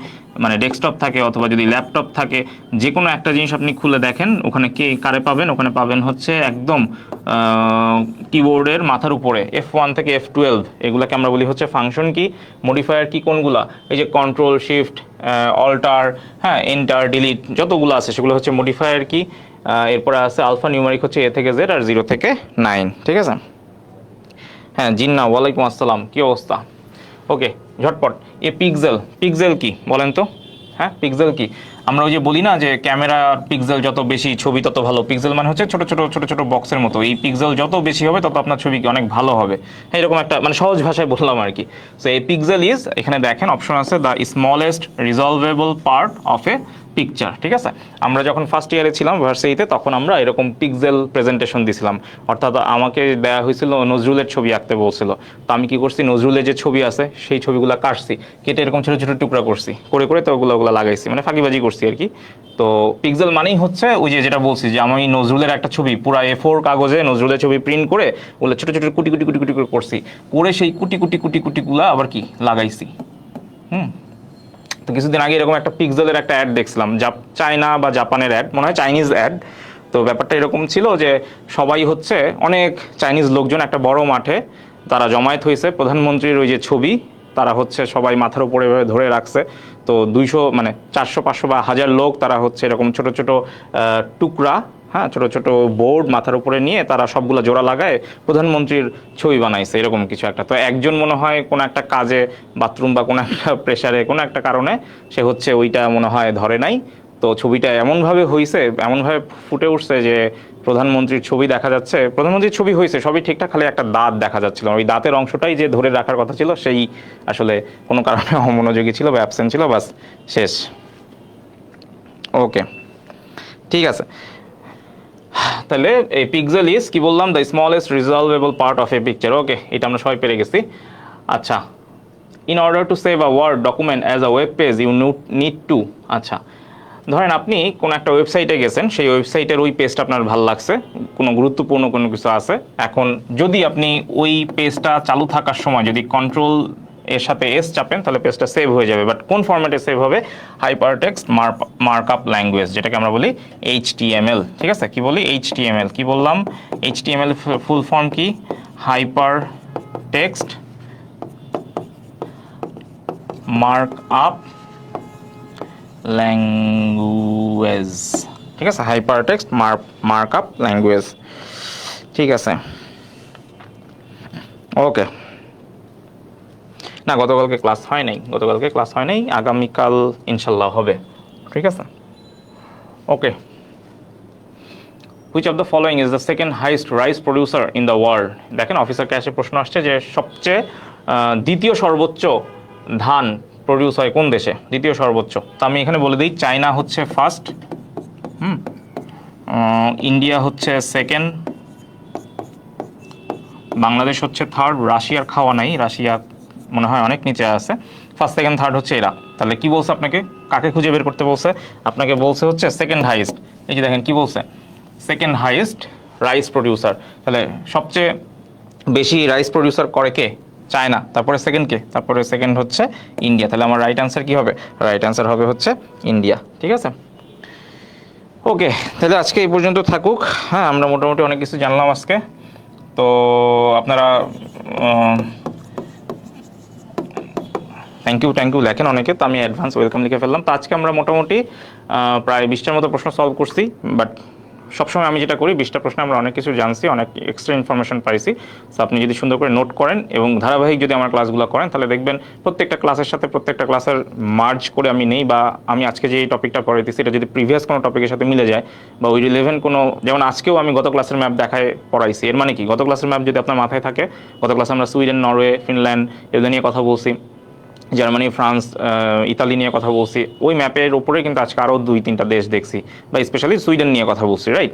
মানে ডেস্কটপ থাকে, অথবা যদি ল্যাপটপ থাকে, যে কোনো একটা জিনিস আপনি খুলে দেখেন, ওখানে কে কারে পাবেন? ওখানে পাবেন হচ্ছে একদম কিবোর্ডের মাথার উপরে F1 থেকে F12, এগুলোকে আমরা বলি হচ্ছে ফাংশন কি। মডিফায়ার কি কোনগুলা? এই যে কন্ট্রোল, শিফট, অল্টার, হ্যাঁ, এন্টার, ডিলিট, যতগুলো আছে সেগুলো হচ্ছে মডিফায়ার কি। এরপরে আছে আলফা নিউমারিক হচ্ছে এ থেকে জেড, আর 0 থেকে 9। ঠিক আছে, হ্যাঁ, জিন্না, ওয়ালাইকুম আসসালাম, কি অবস্থা? ওকে, ঝটপট। এ পিক্সেল, পিক্সেল কি বলেন তো? হ্যাঁ, পিক্সেল কি? আমরা ওই যে বলি না যে ক্যামেরা পিক্সেল যত বেশি ছবি তত ভালো। পিক্সেল মানে হচ্ছে ছোট ছোট ছোট ছোট বক্সের মতো। এই পিক্সেল যত বেশি হবে তত আপনার ছবি কি অনেক ভালো হবে। হ্যাঁ, এরকম একটা মানে সহজ ভাষায় বললাম আর কি। সো এই পিক্সেল ইজ, এখানে দেখেন অপশন আছে, the smallest resolvable part of a picture. ঠিক আছে, আমরা যখন ফার্স্ট ইয়ারে ছিলাম ভার্সিটিতে, তখন আমরা এরকম পিক্সেল প্রেজেন্টেশন দিছিলাম। অর্থাৎ আমাকে দেওয়া হয়েছিল নজরুলের ছবি আঁকতে বলছিল, তো আমি কি করছি, নজরুলের যে ছবি আছে সেই ছবিগুলো কাটছি, কেটে এরকম ছোটো ছোটো টুকরা করছি, করে করে তো ওগুলো লাগাইছি, মানে ফাঁকিবাজি করছি করছি আর কি। তো পিক্সেল মানেই হচ্ছে ওই যে যেটা বলছি যে আমি নজরুলের একটা ছবি পুরা A4 কাগজে নজরুলের ছবি প্রিন্ট করে ওগুলো ছোট ছোট কুটি কুটি কুটি কুটি করে করছি, করে সেই কুটি কুটি কুটি কুটিগুলা আবার কি লাগাইছি। তো কিছুদিন আগে এরকম একটা পিক্সেলের একটা অ্যাড দেখছিলাম, চায়না বা জাপানের অ্যাড, মনে হয় চাইনিজ অ্যাড। তো ব্যাপারটা এরকম ছিল যে সবাই হচ্ছে অনেক চাইনিজ লোকজন একটা বড় মাঠে তারা জমায়েত হয়েছে, প্রধানমন্ত্রীর ওই যে ছবি তারা হচ্ছে সবাই মাথার উপরে ধরে রাখছে। তো 200 মানে 400 500 বা 1000 লোক তারা হচ্ছে এরকম ছোট ছোট টুকরা, হ্যাঁ, ছোট ছোট বোর্ড মাথার উপরে নিয়ে তারা সবগুলো জোড়া লাগায় প্রধানমন্ত্রীর ছবি বানাইছে এরকম কিছু একটা। তো একজন মনে হয় কোনো একটা কাজে বাথরুম বা কোনো একটা প্রেসারে কোনো একটা কারণে সে হচ্ছে ওইটা মনে হয় ধরে নাই। তো ছবিটা এমনভাবে হয়েছে, এমনভাবে ফুটে উঠছে যে প্রধানমন্ত্রীর ছবি দেখা যাচ্ছে, প্রধানমন্ত্রীর ছবি হয়েছে সবই ঠিকঠাক, খালি একটা দাঁত দেখা যাচ্ছিল, ওই দাঁতের অংশটাই যে ধরে রাখার কথা ছিল সেই আসলে কোনো কারণে অমনোযোগী ছিল বা অ্যাবসেন্ট ছিল, বাস শেষ। ওকে, ঠিক আছে। তাহলে এই পিক্সেল ইজ কি বললাম, the smallest resolvable part of a picture. Okay, এটা আমরা সবাই পেরে গেছি। আচ্ছা, in order to save a word document as a web page you need to, আচ্ছা ধরেন আপনি কোনো একটা ওয়েবসাইটে গেছেন, সেই ওয়েবসাইটের ওই পেজটা আপনার ভালো লাগছে, কোনো গুরুত্বপূর্ণ কোনো কিছু আছে। এখন যদি আপনি ওই পেজটা চালু থাকার সময় যদি কন্ট্রোল এর সাথে এস চাপেন তাহলে পেজটা সেভ হয়ে যাবে। বাট কোন ফরম্যাটে সেভ হবে? হাইপারটেক্সট মার্কআপ ল্যাঙ্গুয়েজ, যেটাকে আমরা বলি HTML। ঠিক আছে, কি বলি? HTML। কি বললাম? HTML ফুল ফর্ম কি? Hypertext markup language. ঠিক আছে, হাইপারটেক্সট মার্কআপ ল্যাঙ্গুয়েজ। ঠিক আছে, ওকে। না, গতকালকে ক্লাস হয় নাই, আগামীকাল ইনশাল্লাহ হবে। ঠিক আছে, okay. Which of the following is the second highest rice producer in the world? দেখেন অফিসার ক্যাশে প্রশ্ন আসছে যে সবচেয়ে দ্বিতীয় সর্বোচ্চ ধান প্রডিউস হয় কোন দেশে, দ্বিতীয় সর্বোচ্চ। তো আমি এখানে বলে দিই, চায়না হচ্ছে ফার্স্ট, ইন্ডিয়া হচ্ছে সেকেন্ড, বাংলাদেশ হচ্ছে থার্ড, রাশিয়ার খাওয়া নাই, রাশিয়া মনে হয় অনেক নিচে আছে। ফার্স্ট সেকেন্ড থার্ড হচ্ছে এরা। তাহলে কি বলছে আপনাকে? কাকে খুঁজে বের করতে বলছে? আপনাকে বলছে হচ্ছে সেকেন্ড হাইয়েস্ট। এই যে দেখেন কি বলছে, সেকেন্ড হাইয়েস্ট রাইস প্রডিউসার। তাহলে সবচেয়ে বেশি রাইস প্রডিউসার করে কে? চায়না। তারপরে সেকেন্ড কে? তারপরে সেকেন্ড হচ্ছে ইন্ডিয়া। তাহলে আমার রাইট আনসার কি হবে? রাইট আনসার হবে হচ্ছে ইন্ডিয়া। ঠিক আছে, ওকে। তাহলে আজকে এই পর্যন্ত থাকুক। হ্যাঁ, আমরা মোটামুটি অনেক কিছু জানলাম আজকে। তো আপনারা থ্যাংক ইউ লেখেন অনেকে, তো আমি অ্যাডভান্স ওয়েলকাম লিখে ফেললাম। তো আজকে আমরা মোটামুটি প্রায় 20টার মতো প্রশ্ন সলভ করছি। বাট সবসময় আমি যেটা করি, 20টা প্রশ্নে আমরা অনেক কিছু জানছি, অনেক এক্সট্রা ইনফরমেশন পাইছি। সো আপনি যদি সুন্দর করে নোট করেন এবং ধারাবাহিক যদি আমার ক্লাসগুলো করেন তাহলে দেখবেন প্রত্যেকটা ক্লাসের সাথে প্রত্যেকটা ক্লাসের মার্জ করে আমি নেই, বা আমি আজকে যে টপিকটা পড়াইতেছি এটা যদি প্রিভিয়াস কোনো টপিকের সাথে মিলে যায় বা ওই রিলেভেন্ট কোনো, যেমন আজকেও আমি গত ক্লাসের ম্যাপ দেখায় পড়াইছি। এর মানে কি, গত ক্লাসের ম্যাপ যদি আপনার মাথায় থাকে, গত ক্লাসে আমরা সুইডেন, নরওয়ে, ফিনল্যান্ড এগুলো নিয়ে কথা বলছি, জার্মানি, ফ্রান্স, ইতালি নিয়ে কথা বলছি। ওই ম্যাপের উপরে কিন্তু আজকে আরও 2-3টা দেশ দেখছি, বা স্পেশালি সুইডেন নিয়ে কথা বলছি, রাইট?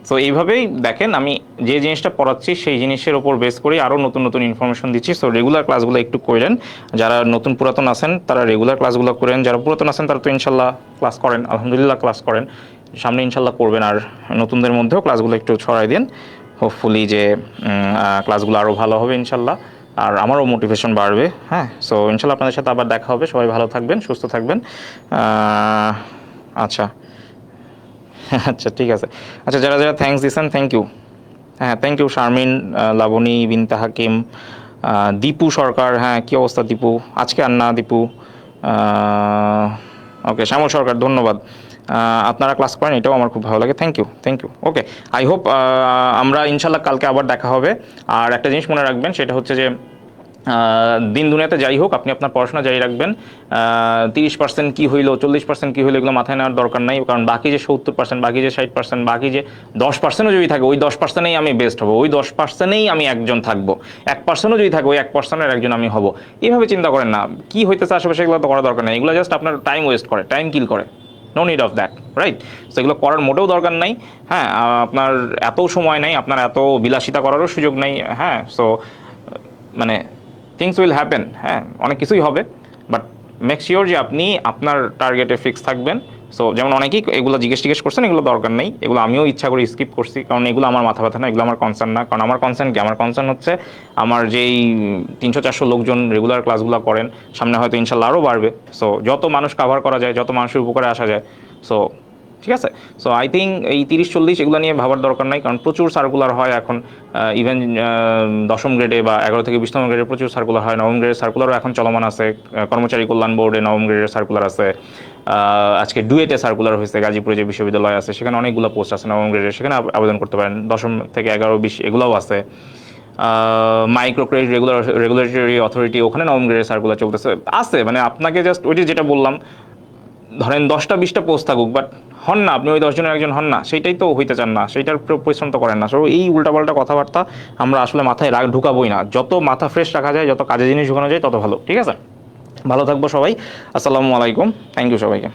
সো এইভাবেই দেখেন আমি যে জিনিসটা পড়াচ্ছি সেই জিনিসের উপর বেস করে আরও নতুন নতুন ইনফরমেশন দিচ্ছি। সো রেগুলার ক্লাসগুলো একটু করেন। যারা নতুন পুরাতন আছেন তারা রেগুলার ক্লাসগুলো করেন, যারা পুরাতন আছেন তারা তো ইনশাল্লাহ ক্লাস করেন, আলহামদুলিল্লাহ ক্লাস করেন, সামনে ইনশাল্লাহ করবেন। আর নতুনদের মধ্যেও ক্লাসগুলো একটু ছড়াই দিন, হোপফুলি যে ক্লাসগুলো আরও ভালো হবে ইনশাল্লাহ, আর আমারও মোটিভেশন বাড়বে। হ্যাঁ, সো ইনশাল্লাহ আপনাদের সাথে আবার দেখা হবে। সবাই ভালো থাকবেন, সুস্থ থাকবেন। আচ্ছা আচ্ছা, ঠিক আছে। আচ্ছা, যারা যারা থ্যাঙ্কস দিয়েছেন থ্যাংক ইউ। হ্যাঁ, থ্যাংক ইউ শারমিন, লাবণী, বিনতা হাকিম, দীপু সরকার। হ্যাঁ, কী অবস্থা দীপু? আজকে আর না দীপু। ওকে, শ্যামল সরকার, ধন্যবাদ। আপনারা ক্লাস করেন, এটাও আমার খুব ভালো লাগে। Thank you. Okay, I hope আমরা ইনশাল্লাহ কালকে আবার দেখা হবে। আর একটা জিনিস মনে রাখবেন, সেটা হচ্ছে যে দিন দুনিয়াতে যাই হোক আপনি আপনার পড়াশোনা জারি রাখবেন। 30% কী হইলো, 40% কী হইলো, এগুলো মাথায় নেওয়ার দরকার নাই। কারণ বাকি যে 70%, বাকি যে 60%, বাকি যে 10%ও যদি থাকে, ওই 10%এই আমি বেস্ট হবো, ওই 10%এই আমি একজন থাকবো, 1%ও যদি থাকে ওই 1%-এর একজন আমি হব। এইভাবে চিন্তা করেন না, কি হইতেছে আশেপাশে এগুলো তো করা দরকার নেই। এগুলো জাস্ট আপনার টাইম ওয়েস্ট করে, টাইম কিল করে। No need of that, right? So এগুলো করার মোটেও দরকার নাই। হ্যাঁ, আপনার এত সময় নাই, আপনার এত বিলাসিতা করারও সুযোগ নেই। হ্যাঁ, সো মানে থিংস উইল হ্যাপেন। হ্যাঁ, অনেক কিছুই হবে, বাট মেক শিওর যে আপনি আপনার টার্গেটে ফিক্স থাকবেন, সো যেমন অনেকেই এগুলো জিজ্ঞেস করছেন, এগুলো দরকার নেই, এগুলো আমিও ইচ্ছা করে স্কিপ করছি, কারণ এগুলো আমার মাথা ব্যথা না, এগুলো আমার কনসার্ন না। কারণ আমার কনসার্ন কি, আমার কনসার্ন হচ্ছে আমার যেই 300-400 লোকজন রেগুলার ক্লাসগুলো করেন, সামনে হয়তো ইনশাল্লাহ আরও বাড়বে। সো যত মানুষ কাভার করা যায়, যত মানুষের উপকারে আসা যায়, সো ঠিক আছে। সো আই থিঙ্ক এই 30-40 এগুলো নিয়ে ভাবার দরকার নাই, কারণ প্রচুর সার্কুলার হয় এখন। ইভেন 10ম গ্রেডে বা 11 থেকে 20তম গ্রেডে প্রচুর সার্কুলার হয়। 9ম গ্রেডের সার্কুলারও এখন চলমান আছে। কর্মচারী কল্যাণ বোর্ডে 9ম গ্রেডের সার্কুলার আছে। আজকে ডুয়েটে সার্কুলার হয়েছে, গাজীপুরে যে বিশ্ববিদ্যালয় আছে সেখানে অনেকগুলো পোস্ট আছে 9ম গ্রেডের, সেখানে আবেদন করতে পারেন। 10ম থেকে 11-20 এগুলোও আছে। মাইক্রো ক্রেডিট রেগুলেটরি অথরিটি, ওখানে 9ম গ্রেডের সার্কুলার চলতেছে আছে। মানে আপনাকে জাস্ট ওইটি যেটা বললাম, ধরেন 10টা-20টা পোস্ট থাকুক, বাট হন না আপনি ওই 10 জনের একজন হন না, সেইটাই তো হইতে চান না, সেইটার পরিশ্রম তো করেন না। সো এই উল্টাপাল্টা কথাবার্তা আমরা আসলে মাথায় ঢুকাবোই না। যত মাথা ফ্রেশ রাখা যায়, যত কাজে জিনিস ঢুকানো যায়, তত ভালো। ঠিক আছে, ভালো থাকবো সবাই। আসসালামু আলাইকুম, থ্যাংক ইউ সবাইকে।